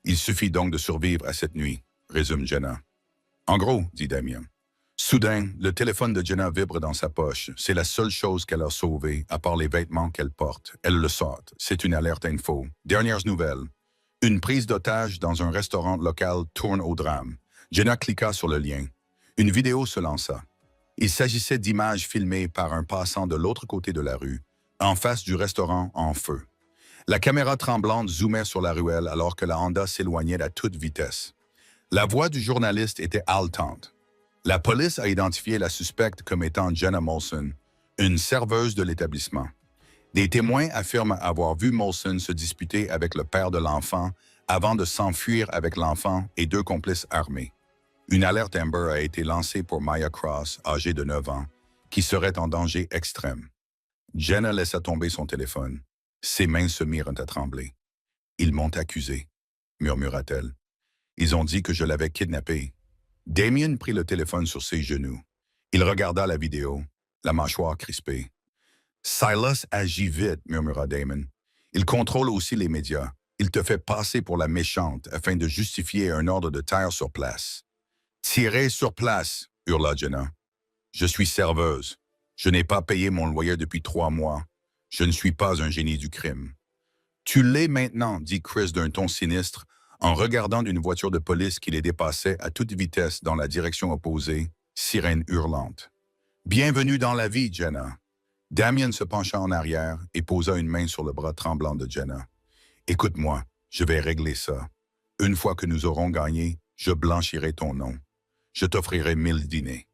Il suffit donc de survivre à cette nuit, résume Jenna. « En gros, dit Damien. Soudain, le téléphone de Jenna vibre dans sa poche. C'est la seule chose qu'elle a sauvée, à part les vêtements qu'elle porte. Elle le sort. C'est une alerte info. Dernières nouvelles. Une prise d'otage dans un restaurant local tourne au drame. Jenna cliqua sur le lien. Une vidéo se lança. Il s'agissait d'images filmées par un passant de l'autre côté de la rue, en face du restaurant en feu. La caméra tremblante zoomait sur la ruelle alors que la Honda s'éloignait à toute vitesse. La voix du journaliste était haletante. La police a identifié la suspecte comme étant Jenna Molson, une serveuse de l'établissement. Des témoins affirment avoir vu Molson se disputer avec le père de l'enfant avant de s'enfuir avec l'enfant et 2 complices armés. Une alerte Amber a été lancée pour Maya Cross, âgée de 9 ans, qui serait en danger extrême. Jenna laissa tomber son téléphone. Ses mains se mirent à trembler. « Ils m'ont accusé, » murmura-t-elle. « Ils ont dit que je l'avais kidnappée. » Damien prit le téléphone sur ses genoux. Il regarda la vidéo, la mâchoire crispée. « Silas agit vite, » murmura Damon. « Il contrôle aussi les médias. Il te fait passer pour la méchante afin de justifier un ordre de terre sur place. »« Tirez sur place !» hurla Jenna. « Je suis serveuse. Je n'ai pas payé mon loyer depuis 3 mois. Je ne suis pas un génie du crime. »« Tu l'es maintenant, » dit Chris d'un ton sinistre, en regardant une voiture de police qui les dépassait à toute vitesse dans la direction opposée, sirène hurlante. « Bienvenue dans la vie, Jenna. » Damien se pencha en arrière et posa une main sur le bras tremblant de Jenna. « Écoute-moi, je vais régler ça. Une fois que nous aurons gagné, je blanchirai ton nom. Je t'offrirai 1000 dîners.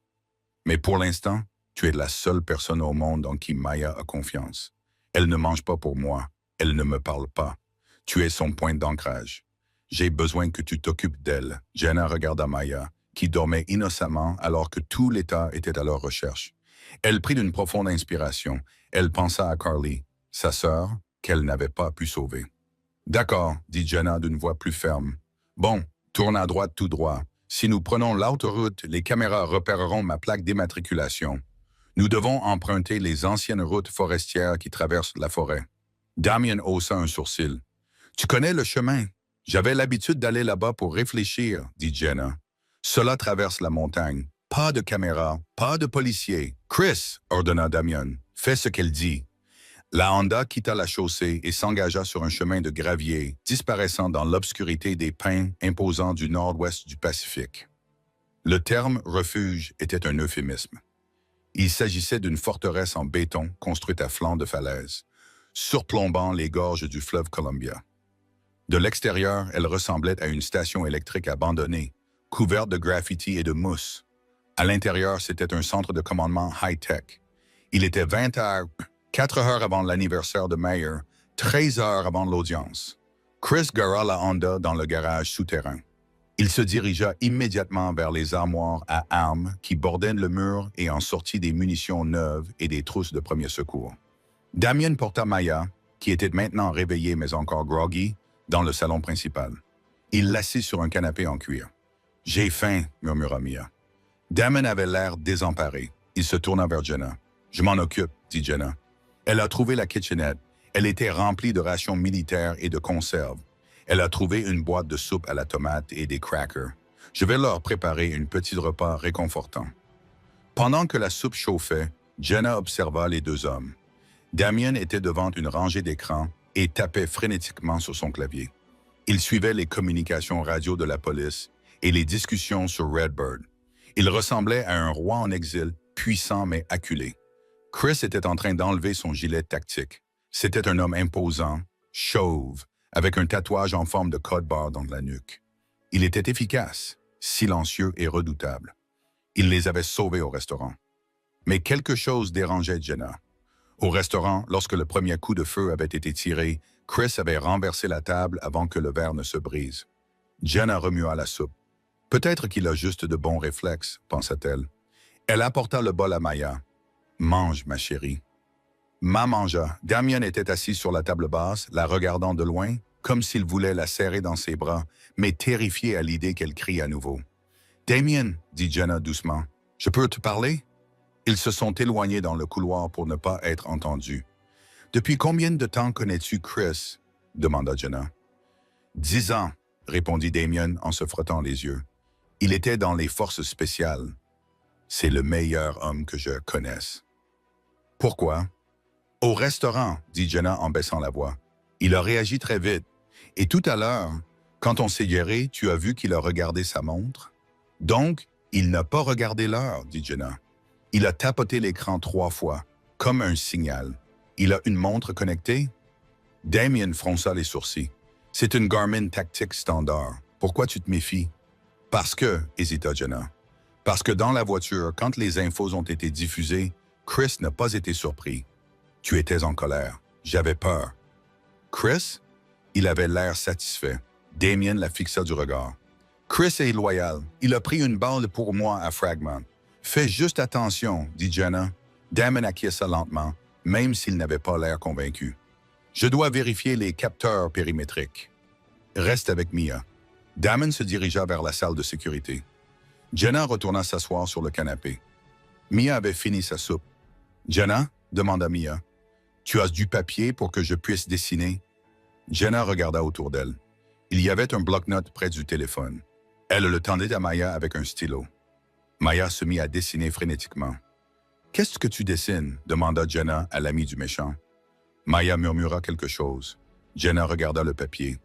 Mais pour l'instant, tu es la seule personne au monde en qui Maya a confiance. Elle ne mange pas pour moi. Elle ne me parle pas. Tu es son point d'ancrage. J'ai besoin que tu t'occupes d'elle. » Jenna regarda Maya, qui dormait innocemment alors que tout l'État était à leur recherche. Elle prit une profonde inspiration. Elle pensa à Carly, sa sœur, qu'elle n'avait pas pu sauver. « D'accord, » dit Jenna d'une voix plus ferme. « Bon, tourne à droite tout droit. Si nous prenons l'autoroute, les caméras repéreront ma plaque d'immatriculation. Nous devons emprunter les anciennes routes forestières qui traversent la forêt. » Damien haussa un sourcil. « Tu connais le chemin? » J'avais l'habitude d'aller là-bas pour réfléchir, dit Jenna. Cela traverse la montagne. Pas de caméra, pas de policiers. Chris, ordonna Damien, fais ce qu'elle dit. La Honda quitta la chaussée et s'engagea sur un chemin de gravier, disparaissant dans l'obscurité des pins imposants du nord-ouest du Pacifique. Le terme « refuge » était un euphémisme. Il s'agissait d'une forteresse en béton construite à flanc de falaise, surplombant les gorges du fleuve Columbia. De l'extérieur, elle ressemblait à une station électrique abandonnée, couverte de graffitis et de mousse. À l'intérieur, c'était un centre de commandement high-tech. Il était 20 heures, 4 heures avant l'anniversaire de Mayer, 13 heures avant l'audience. Chris gara la Honda dans le garage souterrain. Il se dirigea immédiatement vers les armoires à armes qui bordaient le mur et en sortit des munitions neuves et des trousses de premier secours. Damien porta Maya, qui était maintenant réveillée mais encore groggy, dans le salon principal. Il l'assit sur un canapé en cuir. « J'ai faim », murmura Mia. Damon avait l'air désemparé. Il se tourna vers Jenna. « Je m'en occupe », dit Jenna. Elle a trouvé la kitchenette. Elle était remplie de rations militaires et de conserves. Elle a trouvé une boîte de soupe à la tomate et des crackers. Je vais leur préparer un petit repas réconfortant. Pendant que la soupe chauffait, Jenna observa les deux hommes. Damien était devant une rangée d'écrans et tapait frénétiquement sur son clavier. Il suivait les communications radio de la police et les discussions sur Redbird. Il ressemblait à un roi en exil, puissant mais acculé. Chris était en train d'enlever son gilet tactique. C'était un homme imposant, chauve, avec un tatouage en forme de code barre dans la nuque. Il était efficace, silencieux et redoutable. Il les avait sauvés au restaurant. Mais quelque chose dérangeait Jenna. Au restaurant, lorsque le premier coup de feu avait été tiré, Chris avait renversé la table avant que le verre ne se brise. Jenna remua la soupe. Peut-être qu'il a juste de bons réflexes, pensa-t-elle. Elle apporta le bol à Maya. « Mange, ma chérie. » Ma mangea. Damien était assis sur la table basse, la regardant de loin, comme s'il voulait la serrer dans ses bras, mais terrifié à l'idée qu'elle crie à nouveau. « Damien, » dit Jenna doucement, « je peux te parler? » Ils se sont éloignés dans le couloir pour ne pas être entendus. « Depuis combien de temps connais-tu Chris? » demanda Jenna. « 10 ans, » répondit Damien en se frottant les yeux. « Il était dans les forces spéciales. C'est le meilleur homme que je connaisse. »« Pourquoi? » « Au restaurant, » dit Jenna en baissant la voix. « Il a réagi très vite. Et tout à l'heure, quand on s'est guéri, tu as vu qu'il a regardé sa montre? »« Donc, il n'a pas regardé l'heure, » dit Jenna. « Il a tapoté l'écran 3 fois, comme un signal. Il a une montre connectée? » Damien fronça les sourcils. « C'est une Garmin Tactic standard. Pourquoi tu te méfies? »« Parce que, » hésita Jenna. « Parce que dans la voiture, quand les infos ont été diffusées, Chris n'a pas été surpris. Tu étais en colère. J'avais peur. »« Chris? » Il avait l'air satisfait. Damien la fixa du regard. « Chris est loyal. Il a pris une balle pour moi à Fragment. Fais juste attention, » dit Jenna. Damon acquiesça lentement, même s'il n'avait pas l'air convaincu. « Je dois vérifier les capteurs périmétriques. Reste avec Mia. » Damon se dirigea vers la salle de sécurité. Jenna retourna s'asseoir sur le canapé. Mia avait fini sa soupe. « Jenna? » demanda Mia. « Tu as du papier pour que je puisse dessiner? » Jenna regarda autour d'elle. Il y avait un bloc-notes près du téléphone. Elle le tendait à Maya avec un stylo. Maya se mit à dessiner frénétiquement. « Qu'est-ce que tu dessines? » demanda Jenna à l'ami du méchant. Maya murmura quelque chose. Jenna regarda le papier.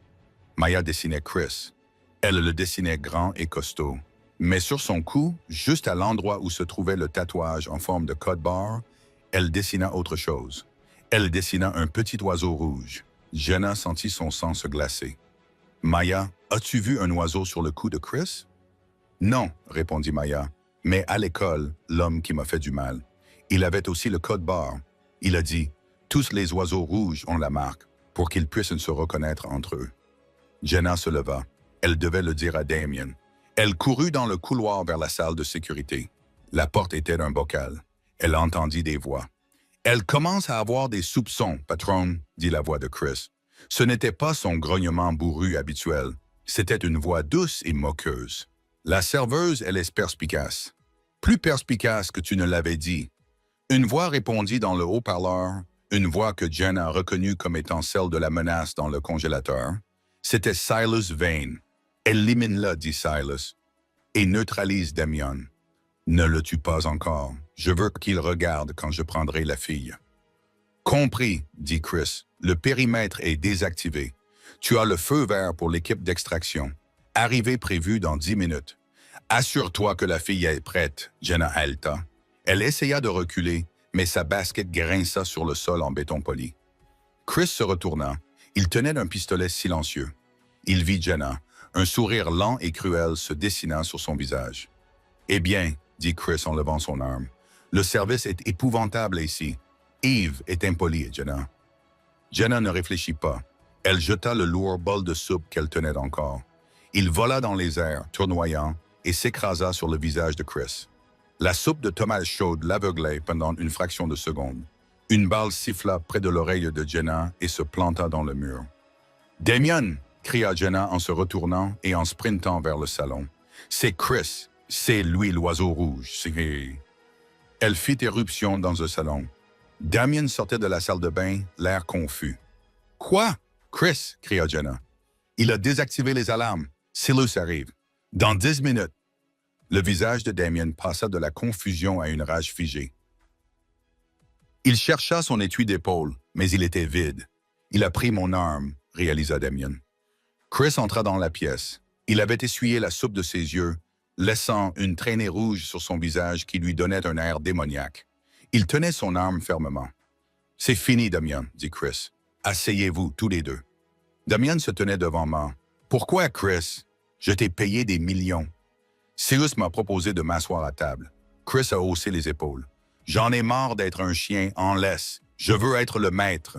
Maya dessinait Chris. Elle le dessinait grand et costaud. Mais sur son cou, juste à l'endroit où se trouvait le tatouage en forme de code barre, elle dessina autre chose. Elle dessina un petit oiseau rouge. Jenna sentit son sang se glacer. « Maya, as-tu vu un oiseau sur le cou de Chris? »« Non, » répondit Maya, « mais à l'école, l'homme qui m'a fait du mal. Il avait aussi le code barre. Il a dit, « Tous les oiseaux rouges ont la marque, pour qu'ils puissent se reconnaître entre eux. » Jenna se leva. Elle devait le dire à Damien. Elle courut dans le couloir vers la salle de sécurité. La porte était un bocal. Elle entendit des voix. « Elle commence à avoir des soupçons, patronne, » dit la voix de Chris. Ce n'était pas son grognement bourru habituel. C'était une voix douce et moqueuse. La serveuse, elle est perspicace. Plus perspicace que tu ne l'avais dit. Une voix répondit dans le haut-parleur, une voix que Jenna reconnut comme étant celle de la menace dans le congélateur. C'était Silas Vane. Élimine-le, dit Silas, et neutralise Damien. Ne le tue pas encore. Je veux qu'il regarde quand je prendrai la fille. Compris, dit Chris. Le périmètre est désactivé. Tu as le feu vert pour l'équipe d'extraction. Arrivée prévue dans 10 minutes. Assure-toi que la fille est prête, Jenna haleta. Elle essaya de reculer, mais sa basket grinça sur le sol en béton poli. Chris se retourna. Il tenait un pistolet silencieux. Il vit Jenna. Un sourire lent et cruel se dessina sur son visage. « Eh bien, dit Chris en levant son arme, le service est épouvantable ici. Eve est impolie, Jenna. » Jenna ne réfléchit pas. Elle jeta le lourd bol de soupe qu'elle tenait encore. Il vola dans les airs, tournoyant, et s'écrasa sur le visage de Chris. La soupe de tomate chaude l'aveuglait pendant une fraction de seconde. Une balle siffla près de l'oreille de Jenna et se planta dans le mur. « Damien !» cria Jenna en se retournant et en sprintant vers le salon. « C'est Chris, c'est lui l'oiseau rouge, c'est... » Elle fit éruption dans le salon. Damien sortait de la salle de bain, l'air confus. « Quoi? » Chris, cria Jenna. « Il a désactivé les alarmes. Silas arrive. Dans 10 minutes. » Le visage de Damien passa de la confusion à une rage figée. Il chercha son étui d'épaule, mais il était vide. « Il a pris mon arme, » réalisa Damien. Chris entra dans la pièce. Il avait essuyé la soupe de ses yeux, laissant une traînée rouge sur son visage qui lui donnait un air démoniaque. Il tenait son arme fermement. « C'est fini, Damien, » dit Chris. « Asseyez-vous, tous les deux. » Damien se tenait devant moi. « Pourquoi, Chris? Je t'ai payé des millions. » Silas m'a proposé de m'asseoir à table. Chris a haussé les épaules. « J'en ai marre d'être un chien en laisse. Je veux être le maître. »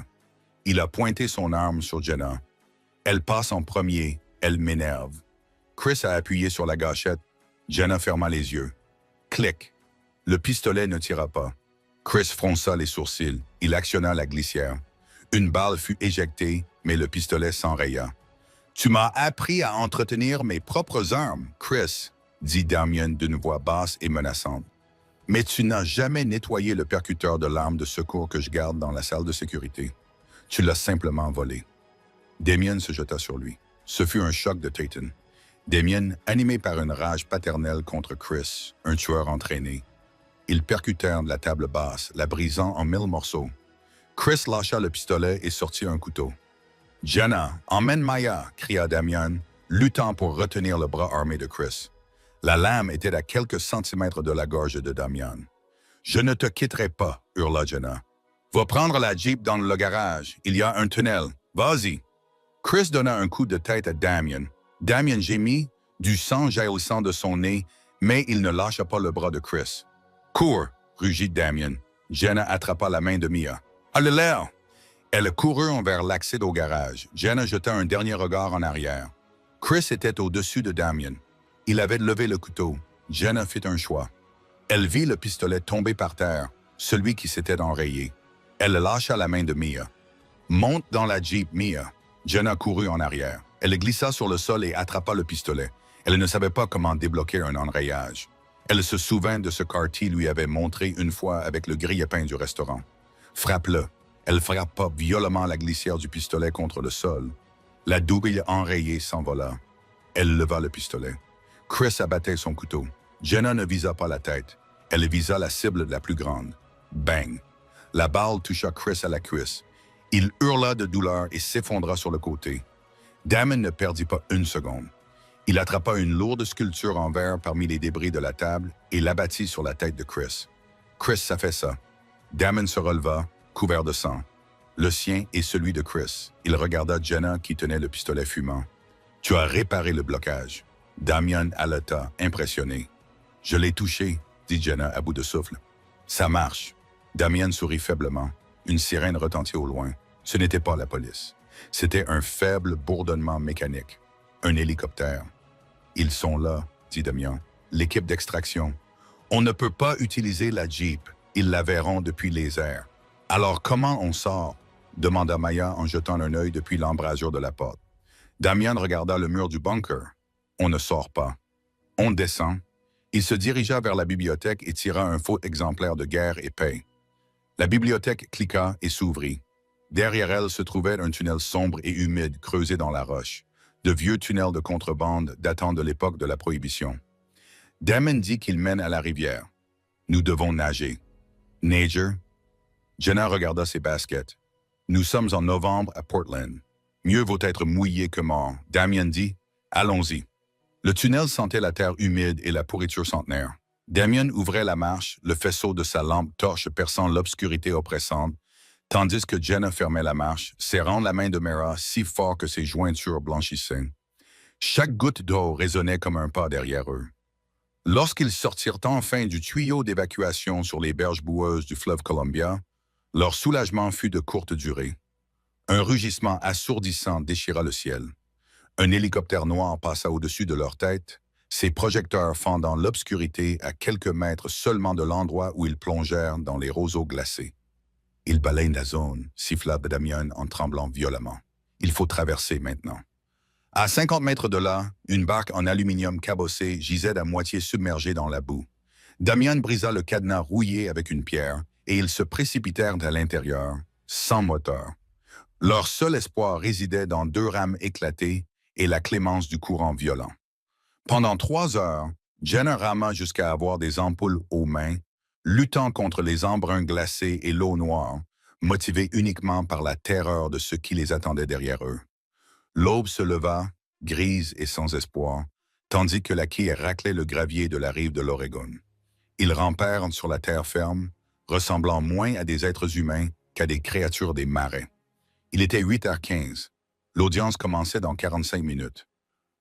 Il a pointé son arme sur Jenna. « Elle passe en premier. Elle m'énerve. » Chris a appuyé sur la gâchette. Jenna ferma les yeux. Clic. Le pistolet ne tira pas. Chris fronça les sourcils. Il actionna la glissière. Une balle fut éjectée, mais le pistolet s'enraya. « Tu m'as appris à entretenir mes propres armes, Chris, » dit Damien d'une voix basse et menaçante. « Mais tu n'as jamais nettoyé le percuteur de l'arme de secours que je garde dans la salle de sécurité. Tu l'as simplement volé. » Damien se jeta sur lui. Ce fut un choc de Titan. Damien, animé par une rage paternelle contre Chris, un tueur entraîné. Ils percutèrent la table basse, la brisant en 1000 morceaux. Chris lâcha le pistolet et sortit un couteau. « Jenna, emmène Maya !» cria Damien, luttant pour retenir le bras armé de Chris. La lame était à quelques centimètres de la gorge de Damien. « Je ne te quitterai pas !» hurla Jenna. « Va prendre la Jeep dans le garage. Il y a un tunnel. Vas-y !» Chris donna un coup de tête à Damien. Damien gémit, du sang jaillissant de son nez, mais il ne lâcha pas le bras de Chris. « Cours !» rugit Damien. Jenna attrapa la main de Mia. « Allez là !» Elle courut vers l'accès au garage. Jenna jeta un dernier regard en arrière. Chris était au-dessus de Damien. Il avait levé le couteau. Jenna fit un choix. Elle vit le pistolet tomber par terre, celui qui s'était enrayé. Elle lâcha la main de Mia. « Monte dans la Jeep, Mia !» Jenna courut en arrière. Elle glissa sur le sol et attrapa le pistolet. Elle ne savait pas comment débloquer un enrayage. Elle se souvint de ce qu'Artie lui avait montré une fois avec le grille-pain du restaurant. « Frappe-le !» Elle frappa violemment la glissière du pistolet contre le sol. La douille enrayée s'envola. Elle leva le pistolet. Chris abattait son couteau. Jenna ne visa pas la tête. Elle visa la cible la plus grande. Bang! La balle toucha Chris à la cuisse. Il hurla de douleur et s'effondra sur le côté. Damien ne perdit pas une seconde. Il attrapa une lourde sculpture en verre parmi les débris de la table et l'abattit sur la tête de Chris. Chris s'affaissa. Damien se releva, couvert de sang. Le sien et celui de Chris. Il regarda Jenna qui tenait le pistolet fumant. « Tu as réparé le blocage. » Damien haleta, impressionné. « Je l'ai touché, » dit Jenna à bout de souffle. « Ça marche. » Damien sourit faiblement. Une sirène retentit au loin. Ce n'était pas la police. C'était un faible bourdonnement mécanique. Un hélicoptère. « Ils sont là, » dit Damien. « L'équipe d'extraction. On ne peut pas utiliser la Jeep. Ils la verront depuis les airs. »« Alors comment on sort ?» demanda Maya en jetant un œil depuis l'embrasure de la porte. Damien regarda le mur du bunker. « On ne sort pas. »« On descend. » Il se dirigea vers la bibliothèque et tira un faux exemplaire de Guerre et Paix. La bibliothèque cliqua et s'ouvrit. Derrière elle se trouvait un tunnel sombre et humide creusé dans la roche. de vieux tunnels de contrebande datant de l'époque de la Prohibition. Damon dit qu'il mène à la rivière. Nous devons nager. Nager? Jenna regarda ses baskets. Nous sommes en novembre à Portland. Mieux vaut être mouillé que mort. Damien dit, allons-y. Le tunnel sentait la terre humide et la pourriture centenaire. Damien ouvrait la marche, le faisceau de sa lampe torche perçant l'obscurité oppressante, tandis que Jenna fermait la marche, serrant la main de Mara si fort que ses jointures blanchissaient. Chaque goutte d'eau résonnait comme un pas derrière eux. Lorsqu'ils sortirent enfin du tuyau d'évacuation sur les berges boueuses du fleuve Columbia, leur soulagement fut de courte durée. Un rugissement assourdissant déchira le ciel. Un hélicoptère noir passa au-dessus de leur tête, ses projecteurs fendant l'obscurité à quelques mètres seulement de l'endroit où ils plongèrent dans les roseaux glacés. « Ils balayent la zone », siffla Damian en tremblant violemment. « Il faut traverser maintenant. » À 50 mètres de là, une barque en aluminium cabossé gisait à moitié submergée dans la boue. Damian brisa le cadenas rouillé avec une pierre et ils se précipitèrent à l'intérieur, sans moteur. Leur seul espoir résidait dans 2 rames éclatées et la clémence du courant violent. Pendant 3 heures, Jenna rama jusqu'à avoir des ampoules aux mains, luttant contre les embruns glacés et l'eau noire, motivée uniquement par la terreur de ce qui les attendait derrière eux. L'aube se leva, grise et sans espoir, tandis que la quille raclait le gravier de la rive de l'Oregon. Ils rampèrent sur la terre ferme, ressemblant moins à des êtres humains qu'à des créatures des marais. Il était 8h15. L'audience commençait dans 45 minutes.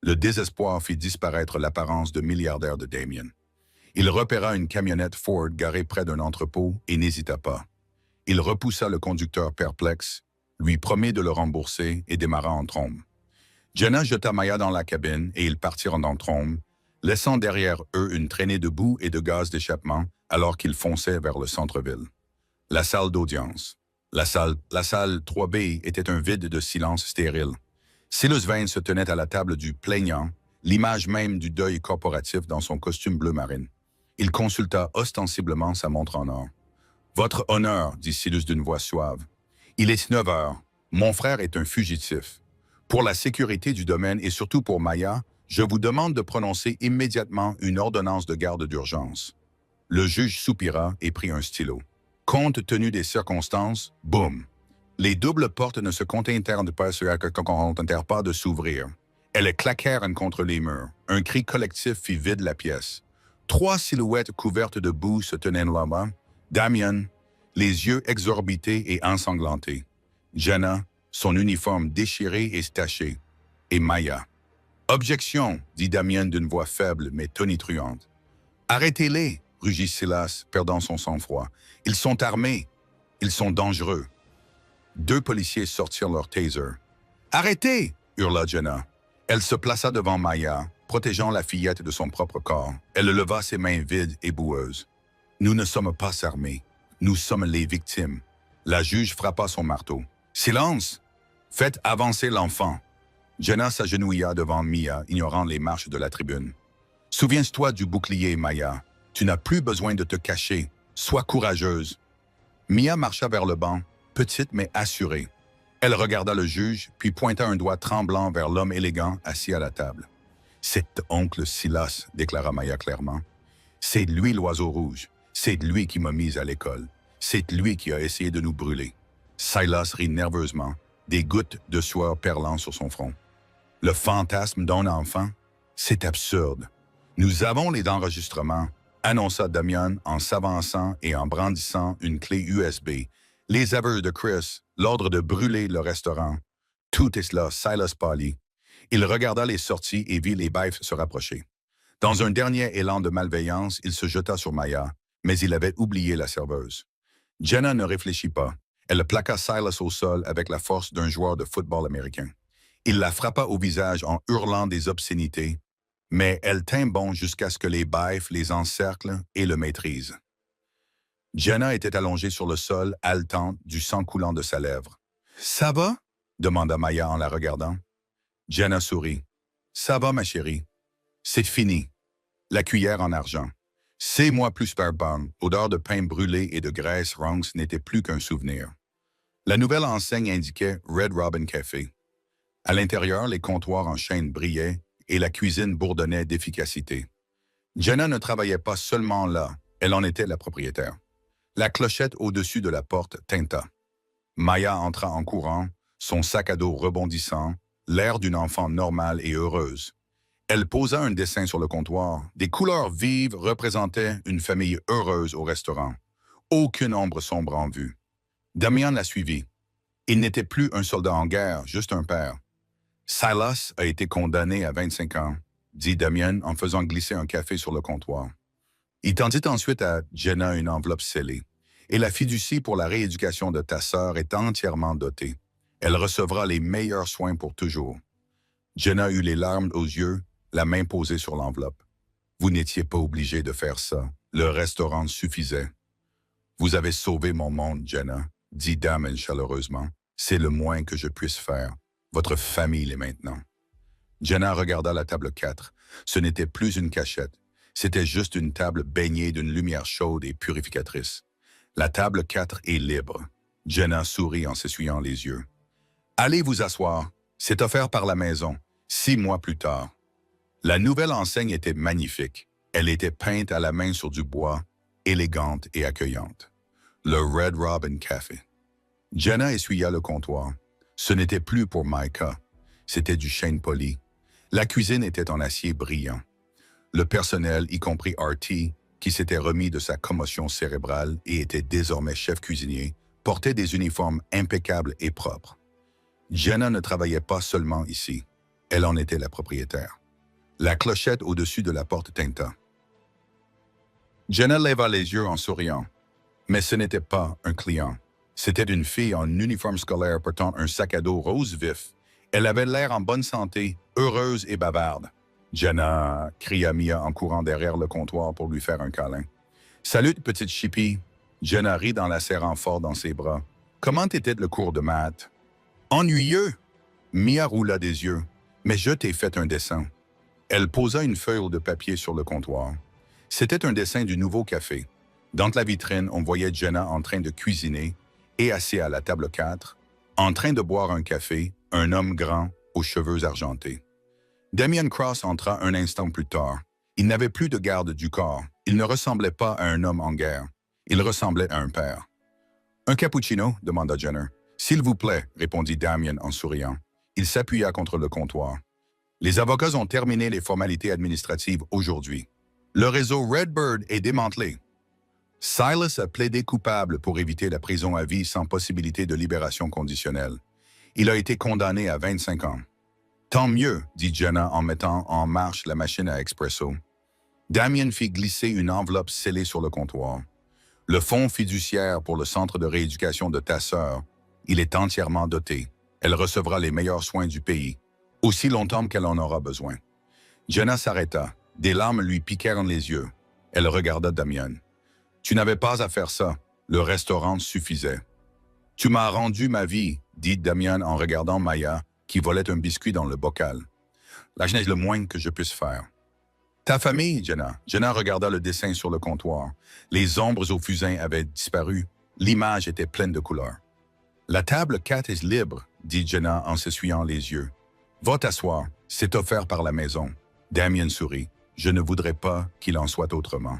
Le désespoir fit disparaître l'apparence de milliardaire de Damien. Il repéra une camionnette Ford garée près d'un entrepôt et n'hésita pas. Il repoussa le conducteur perplexe, lui promit de le rembourser et démarra en trombe. Jenna jeta Maya dans la cabine et ils partirent en trombe, laissant derrière eux une traînée de boue et de gaz d'échappement alors qu'ils fonçaient vers le centre-ville. La salle d'audience. La salle 3B était un vide de silence stérile. Silas Vane se tenait à la table du plaignant, l'image même du deuil corporatif dans son costume bleu marine. Il consulta ostensiblement sa montre en or. « Votre honneur, dit Silas d'une voix suave. Il est 9 heures. Mon frère est un fugitif. Pour la sécurité du domaine et surtout pour Maya, je vous demande de prononcer immédiatement une ordonnance de garde d'urgence. » Le juge soupira et prit un stylo. Compte tenu des circonstances, boum! Les doubles portes ne se contentèrent pas de s'ouvrir. Elles claquèrent contre les murs. Un cri collectif fit vide la pièce. 3 silhouettes couvertes de boue se tenaient là-bas. Damien, les yeux exorbités et ensanglantés. Jenna, son uniforme déchiré et taché. Et Maya. « Objection, dit Damien d'une voix faible mais tonitruante. « Arrêtez-les, rugit Silas, perdant son sang-froid. Ils sont armés. Ils sont dangereux. » 2 policiers sortirent leur taser. « Arrêtez! » hurla Jenna. Elle se plaça devant Maya, protégeant la fillette de son propre corps. Elle leva ses mains vides et boueuses. « Nous ne sommes pas armés. Nous sommes les victimes. » La juge frappa son marteau. « Silence! Faites avancer l'enfant. » Jenna s'agenouilla devant Mia, ignorant les marches de la tribune. « Souviens-toi du bouclier, Maya. Tu n'as plus besoin de te cacher. Sois courageuse. » Mia marcha vers le banc, petite mais assurée. Elle regarda le juge, puis pointa un doigt tremblant vers l'homme élégant assis à la table. « C'est oncle Silas, » déclara Maya clairement. « C'est lui l'oiseau rouge. C'est lui qui m'a mise à l'école. C'est lui qui a essayé de nous brûler. » Silas rit nerveusement, des gouttes de sueur perlant sur son front. « Le fantasme d'un enfant? C'est absurde. Nous avons les enregistrements, » annonça Damian en s'avançant et en brandissant une clé USB. Les aveux de Chris, l'ordre de brûler le restaurant. Tout est cela, Silas pâlit. Il regarda les sorties et vit les baifs se rapprocher. Dans un dernier élan de malveillance, il se jeta sur Maya, mais il avait oublié la serveuse. Jenna ne réfléchit pas. Elle plaqua Silas au sol avec la force d'un joueur de football américain. Il la frappa au visage en hurlant des obscénités, mais elle tint bon jusqu'à ce que les baifs les encerclent et le maîtrisent. Jenna était allongée sur le sol, haletante, du sang coulant de sa lèvre. « Ça va? » demanda Maya en la regardant. Jenna sourit. « Ça va, ma chérie. C'est fini. » La cuillère en argent. « C'est moi plus bonne. » Odeur de pain brûlé et de graisse ronce n'était plus qu'un souvenir. La nouvelle enseigne indiquait Red Robin Café. À l'intérieur, les comptoirs en chaîne brillaient et la cuisine bourdonnait d'efficacité. Jenna ne travaillait pas seulement là, elle en était la propriétaire. La clochette au-dessus de la porte tinta. Maya entra en courant, son sac à dos rebondissant, l'air d'une enfant normale et heureuse. Elle posa un dessin sur le comptoir. Des couleurs vives représentaient une famille heureuse au restaurant. Aucune ombre sombre en vue. Damian la suivit. Il n'était plus un soldat en guerre, juste un père. Silas a été condamné à 25 ans, dit Damian en faisant glisser un café sur le comptoir. Il tendit ensuite à Jenna une enveloppe scellée. Et la fiducie pour la rééducation de ta sœur est entièrement dotée. Elle recevra les meilleurs soins pour toujours. Jenna eut les larmes aux yeux, la main posée sur l'enveloppe. Vous n'étiez pas obligé de faire ça. Le restaurant suffisait. Vous avez sauvé mon monde, Jenna, dit Damon chaleureusement. C'est le moins que je puisse faire. Votre famille l'est maintenant. Jenna regarda la table 4. Ce n'était plus une cachette. C'était juste une table baignée d'une lumière chaude et purificatrice. La table 4 est libre. Jenna sourit en s'essuyant les yeux. Allez vous asseoir. C'est offert par la maison, 6 mois plus tard. La nouvelle enseigne était magnifique. Elle était peinte à la main sur du bois, élégante et accueillante. Le Red Robin Café. Jenna essuya le comptoir. Ce n'était plus pour Micah. C'était du chêne poli. La cuisine était en acier brillant. Le personnel, y compris Artie, qui s'était remis de sa commotion cérébrale et était désormais chef cuisinier, portait des uniformes impeccables et propres. Jenna ne travaillait pas seulement ici. Elle en était la propriétaire. La clochette au-dessus de la porte tinta. Jenna leva les yeux en souriant. Mais ce n'était pas un client. C'était une fille en uniforme scolaire portant un sac à dos rose vif. Elle avait l'air en bonne santé, heureuse et bavarde. « Jenna » cria Mia en courant derrière le comptoir pour lui faire un câlin. « Salut, petite chipie » Jenna rit en la serrant fort dans ses bras. « Comment était le cours de maths? »« Ennuyeux » Mia roula des yeux. « Mais je t'ai fait un dessin. » Elle posa une feuille de papier sur le comptoir. C'était un dessin du nouveau café. Dans la vitrine, on voyait Jenna en train de cuisiner et assis à la table 4, en train de boire un café, un homme grand aux cheveux argentés. Damien Cross entra un instant plus tard. Il n'avait plus de garde du corps. Il ne ressemblait pas à un homme en guerre. Il ressemblait à un père. « Un cappuccino » demanda Jenner. « S'il vous plaît » répondit Damien en souriant. Il s'appuya contre le comptoir. Les avocats ont terminé les formalités administratives aujourd'hui. Le réseau Redbird est démantelé. Silas a plaidé coupable pour éviter la prison à vie sans possibilité de libération conditionnelle. Il a été condamné à 25 ans. Tant mieux, dit Jenna en mettant en marche la machine à expresso. Damien fit glisser une enveloppe scellée sur le comptoir. Le fonds fiduciaire pour le centre de rééducation de ta sœur, il est entièrement doté. Elle recevra les meilleurs soins du pays, aussi longtemps qu'elle en aura besoin. Jenna s'arrêta. Des larmes lui piquèrent les yeux. Elle regarda Damien. « Tu n'avais pas à faire ça. Le restaurant suffisait. »« Tu m'as rendu ma vie, dit Damien en regardant Maya, qui volait un biscuit dans le bocal. « La est le moins que je puisse faire. »« Ta famille, Jenna. » Jenna regarda le dessin sur le comptoir. Les ombres au fusain avaient disparu. L'image était pleine de couleurs. « La table 4 est libre, dit Jenna en s'essuyant les yeux. « Va t'asseoir. C'est offert par la maison. » Damien sourit. « Je ne voudrais pas qu'il en soit autrement. »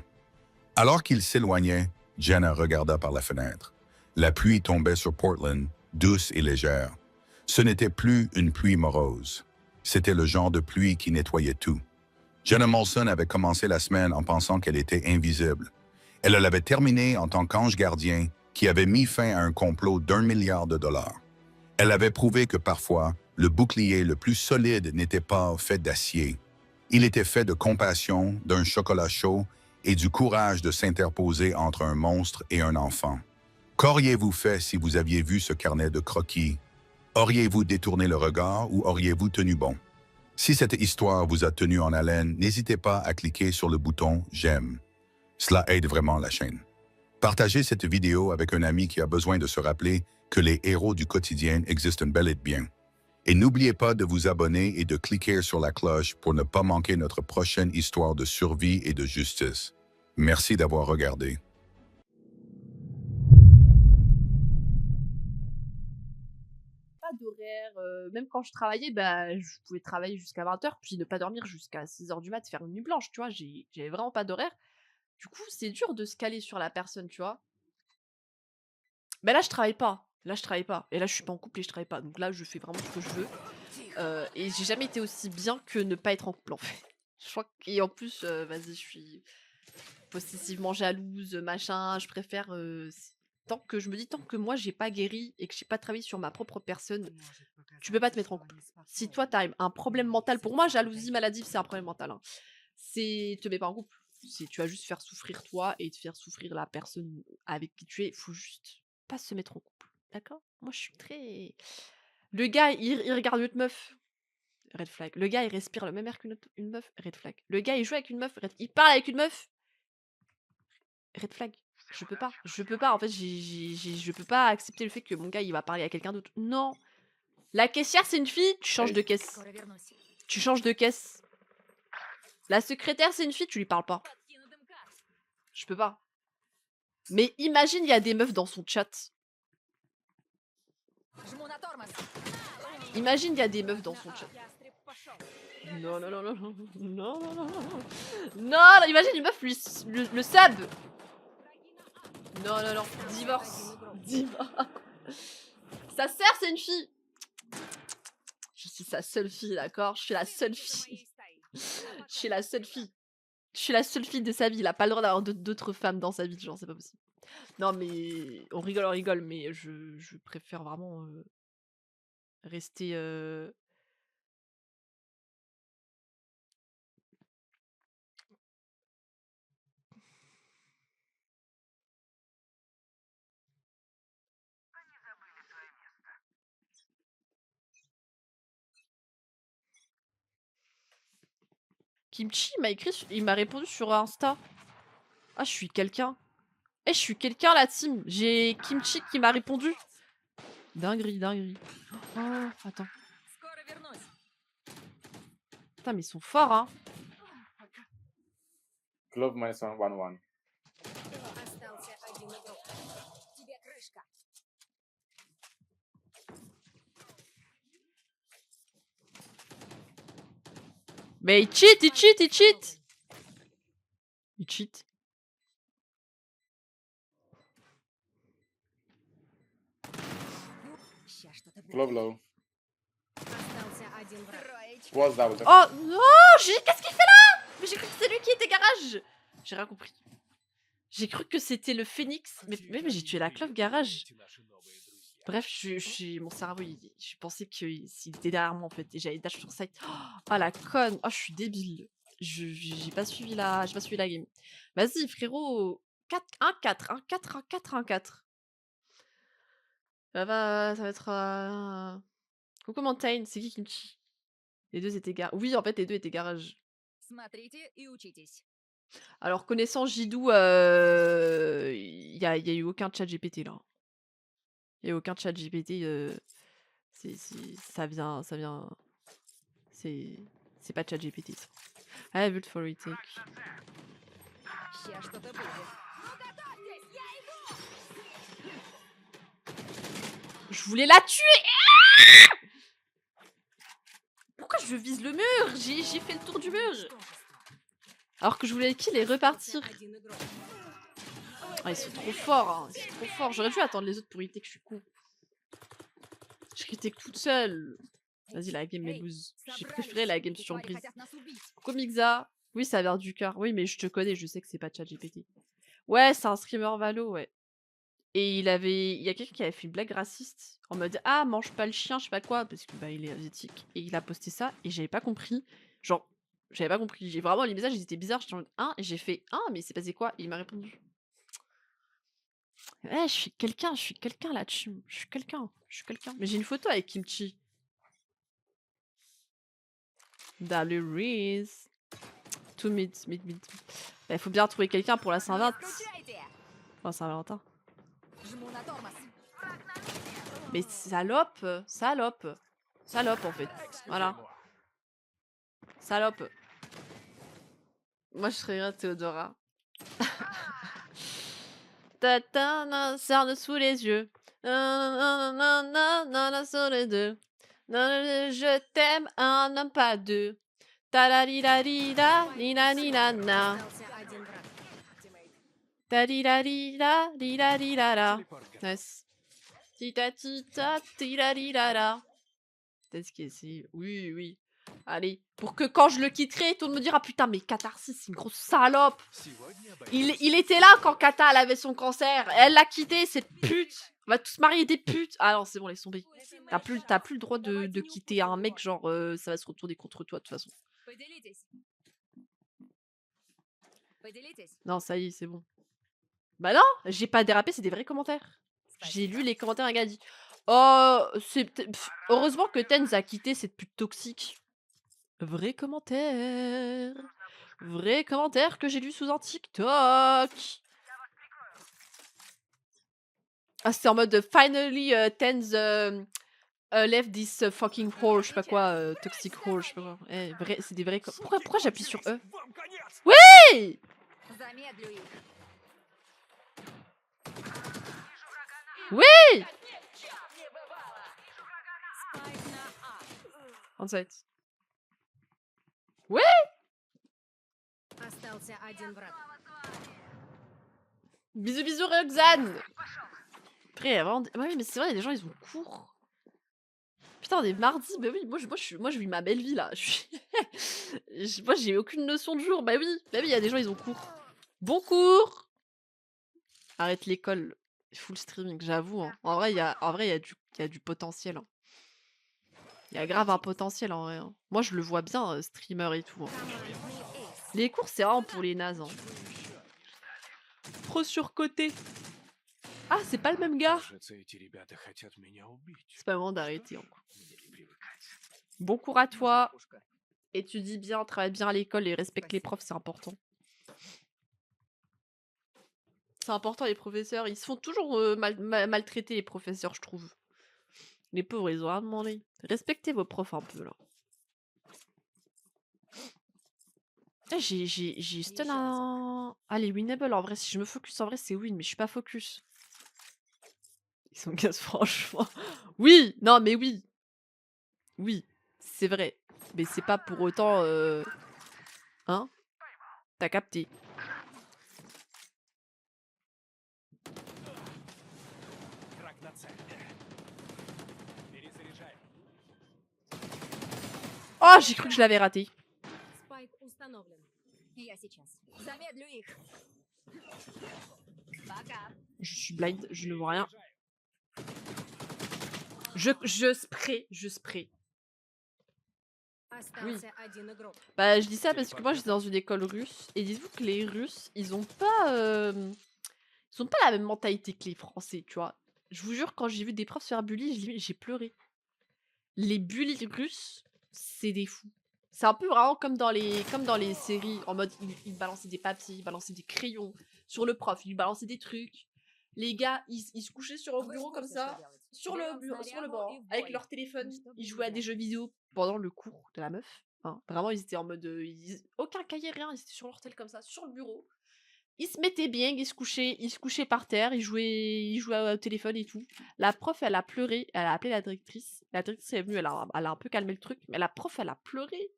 Alors qu'il s'éloignait, Jenna regarda par la fenêtre. La pluie tombait sur Portland, douce et légère. Ce n'était plus une pluie morose. C'était le genre de pluie qui nettoyait tout. Jenna Molson avait commencé la semaine en pensant qu'elle était invisible. Elle l'avait terminée en tant qu'ange gardien qui avait mis fin à un complot d'1 milliard de dollars. Elle avait prouvé que parfois, le bouclier le plus solide n'était pas fait d'acier. Il était fait de compassion, d'un chocolat chaud et du courage de s'interposer entre un monstre et un enfant. Qu'auriez-vous fait si vous aviez vu ce carnet de croquis? Auriez-vous détourné le regard ou auriez-vous tenu bon? Si cette histoire vous a tenu en haleine, n'hésitez pas à cliquer sur le bouton « J'aime ». Cela aide vraiment la chaîne. Partagez cette vidéo avec un ami qui a besoin de se rappeler que les héros du quotidien existent bel et bien. Et n'oubliez pas de vous abonner et de cliquer sur la cloche pour ne pas manquer notre prochaine histoire de survie et de justice. Merci d'avoir regardé. Adorait faire. Même quand je travaillais, bah, je pouvais travailler jusqu'à 20h, puis ne pas dormir jusqu'à 6h du mat, faire une nuit blanche, tu vois. J'avais vraiment pas d'horaire. Du coup, c'est dur de se caler sur la personne, tu vois. Mais là, je travaille pas. Là, je travaille pas. Et là, je suis pas en couple et je travaille pas. Donc là, je fais vraiment ce que je veux. Et j'ai jamais été aussi bien que ne pas être en couple, en fait. Je crois que... Et en plus, vas-y, je suis possessivement jalouse, machin. Je préfère... tant que je me dis, tant que moi, j'ai pas guéri et que j'ai pas travaillé sur ma propre personne, tu peux pas te mettre en couple. Si toi, t'as un problème mental... Pour moi, jalousie maladive, c'est un problème mental. Hein. Te mets pas en couple. Tu vas juste faire souffrir toi et te faire souffrir la personne avec qui tu es. Faut juste pas se mettre en couple. D'accord? Moi, je suis très... Le gars, il regarde une autre meuf. Red flag. Le gars, il respire le même air une meuf. Red flag. Le gars, il joue avec une meuf. Il parle avec une meuf. Red flag. Je peux pas. Je peux pas. En fait, je peux pas accepter le fait que mon gars, il va parler à quelqu'un d'autre. Non. La caissière, c'est une fille. Tu changes de caisse. Tu changes de caisse. La secrétaire, c'est une fille. Tu lui parles pas. Je peux pas. Mais imagine, il y a des meufs dans son chat. Imagine, il y a des meufs dans son chat. Non, non, non, non, non, non, non, non, non, non, imagine une meuf le sub. Non, non, non, divorce. Divorce. Sa sœur, c'est une fille. Je suis sa seule fille, d'accord? Je suis la seule fille. Je suis la seule fille. Je suis la seule fille de sa vie. Il a pas le droit d'avoir d'autres femmes dans sa vie, genre, c'est pas possible. Non, mais on rigole, mais je préfère vraiment rester... Kimchi m'a écrit, il m'a répondu sur Insta. Ah, je suis quelqu'un. Eh, je suis quelqu'un, la team. J'ai Kimchi qui m'a répondu. Dinguerie, dinguerie. Oh, attends. Putain, mais ils sont forts, hein. Glove minus 1-1-1. Mais il cheat, il cheat, il cheat. Il cheat. Glove low. Was double. Oh non, qu'est-ce qu'il fait là? Mais j'ai cru que c'était lui qui était garage. J'ai rien compris. J'ai cru que c'était le phénix. Mais j'ai tué la clove garage. Bref, mon cerveau, je pensais qu'il était derrière moi en fait. Et j'avais dash sur site. Oh la conne. Oh, je suis débile. J'ai pas suivi la game. Vas-y frérot. 4-1-4. 1-4, 1-4, 1-4. Ça va être... Coucou Mountain, c'est qui me tue? Les deux étaient garage. Oui, en fait, les deux étaient garage. Alors, connaissant Jidou, il y a eu aucun chat GPT là. Il y a eu aucun chat GPT. Ça vient. C'est pas chat GPT. Ça. I vote for retake. Je voulais la tuer. Pourquoi je vise le mur? J'ai fait le tour du mur. Alors que je voulais kill et repartir. Ah, ils sont trop forts, hein. Ils sont trop forts. J'aurais dû attendre les autres pour éviter que je suis con. Je critique toute seule. Vas-y, la game est loose. J'ai préféré la game surprise. Coucou Mixa. Oui, ça vient du cœur. Oui, mais je te connais, je sais que c'est pas ChatGPT. Ouais, c'est un streamer Valo, ouais. Et il y a quelqu'un qui avait fait une blague raciste en mode ah, mange pas le chien, je sais pas quoi, parce que bah il est asiatique. Et il a posté ça et j'avais pas compris. Genre, j'avais pas compris. J'ai vraiment les messages, ils étaient bizarres. J'étais en mode et j'ai fait mais c'est passé quoi? Et il m'a répondu. Ouais, je suis quelqu'un là-dessus. Je suis quelqu'un. Mais j'ai une photo avec Kimchi. Daloris. Tout mid. Bah, il faut bien trouver quelqu'un pour la Saint-Valentin. Enfin, Saint-Valentin. Mais salope en fait. Voilà. Salope. Moi je serais Théodora. Tata, cerne sous les yeux. Sous les deux. Non, je t'aime, un homme pas deux. Ta-la-li-la-li-la, li-la-li-la-na. Остался один враг. Тиммейт. Ta-li-la-li-la, li-la-li-la-la. Nice. Tita-tita, tila-li-la-la. Est-ce que c'est... Oui, oui. Allez, pour que quand je le quitterai, tout le monde me dira putain, mais Catharsis, c'est une grosse salope. Il était là quand Kata elle avait son cancer. Elle l'a quitté, cette pute. On va tous marier des putes. Ah non, c'est bon, laisse tomber. T'as plus le droit de quitter un mec, genre ça va se retourner contre toi de toute façon. Поделитесь. Поделитесь. Non, ça y est, c'est bon. Bah non, j'ai pas dérapé, c'est des vrais commentaires. J'ai lu les commentaires, un gars dit oh, heureusement que Tenz a quitté cette pute toxique. Vrai commentaire. Vrai commentaire que j'ai lu sous un TikTok. Ah, c'était en mode finally Tenz left this fucking hole, je sais pas quoi, toxic hole, je sais pas quoi. Eh, vrai, c'est des vrais. Pourquoi j'appuie sur E? Hey! Замедлю их. Oui! Спайк на А. On site. Остался один враг. Bisous, bisous, Roxane! Après, il y a vraiment... Ouais, mais c'est vrai, il y a des gens, ils ont cours. Putain, on est mardi, bah oui, moi je vis ma belle vie là. Moi j'ai aucune notion de jour, bah oui, il y a des gens, ils ont cours. Bon cours! Arrête l'école, full streaming, j'avoue. Hein. En vrai, il y a du potentiel. Hein. Il y a grave un potentiel en vrai. Hein. Moi, je le vois bien, streamer et tout. Hein. Командный эйс. Les cours, c'est vraiment pour les nazes. Hein. Trop surcoté. Ah, c'est pas le même gars. Кажется, эти ребята хотят меня убить. C'est pas le moment d'arrêter. Encore. Мне не привыкать. Bon cours à toi. Étudie bien, travaille bien à l'école et respecte les profs, c'est important. C'est important, les professeurs. Ils se font toujours maltraiter, les professeurs, je trouve. Les pauvres, ils ont rien demandé. Respectez vos profs un peu, là. Eh, j'ai stun un... Ah, les winnable, en vrai, si je me focus, en vrai, c'est win, mais je suis pas focus. Ils sont gaz, franchement. Oui! Non, mais oui! Oui, c'est vrai. Mais c'est pas pour autant... Hein? T'as capté. Враг на цель. Перезаряжай. Oh, j'ai cru que je l'avais raté. Спайк установлен. Я сейчас. Замедлю их. Пока. Je suis blind, je ne vois rien. Je spray. Остался один игрок. Bah, je dis ça parce que moi, j'étais dans une école russe. Et dites-vous que les Russes, ils ont pas la même mentalité que les Français, tu vois. Je vous jure, quand j'ai vu des profs se faire bully, j'ai pleuré. Les bullies russes, c'est des fous. C'est un peu vraiment comme dans les séries, en mode ils balançaient des papiers, ils balançaient des crayons sur le prof, ils lui balançaient des trucs. Les gars, ils se couchaient sur un bureau comme ça, sur le banc, avec leur téléphone, ils jouaient à des jeux vidéo pendant le cours de la meuf. Hein. Vraiment, ils étaient en mode... aucun cahier, rien, ils étaient sur leur tel comme ça, sur le bureau. Ils se mettaient bien, ils se couchaient par terre, ils jouaient au téléphone et tout. La prof, elle a pleuré, elle a appelé la directrice. La directrice est venue, elle a un peu calmé le truc, mais la prof, elle a pleuré.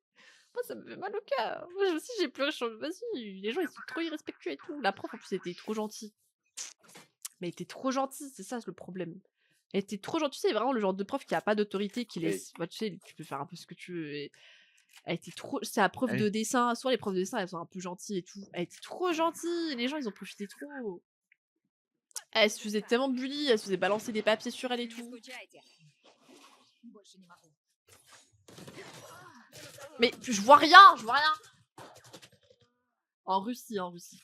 Moi, ça me fait mal au cœur. Moi aussi, j'ai pleuré. Vas-y, les gens, ils sont trop irrespectueux et tout. La prof, en plus, elle était trop gentille. Mais elle était trop gentille, c'est ça le problème. Elle était trop gentille. C'est vraiment le genre de prof qui a pas d'autorité, qui laisse. Bah, tu sais, tu peux faire un peu ce que tu veux. Et... Elle était trop. C'est la prof de dessin. Soit les profs de dessin, elles sont un peu gentilles et tout. Elle était trop gentille. Les gens, ils ont profité trop. Elle se faisait tellement bully. Elle se faisait balancer des papiers sur elle et Не tout. скучайте. Больше не могу. Mais je vois rien, je vois rien. En Russie, en Russie.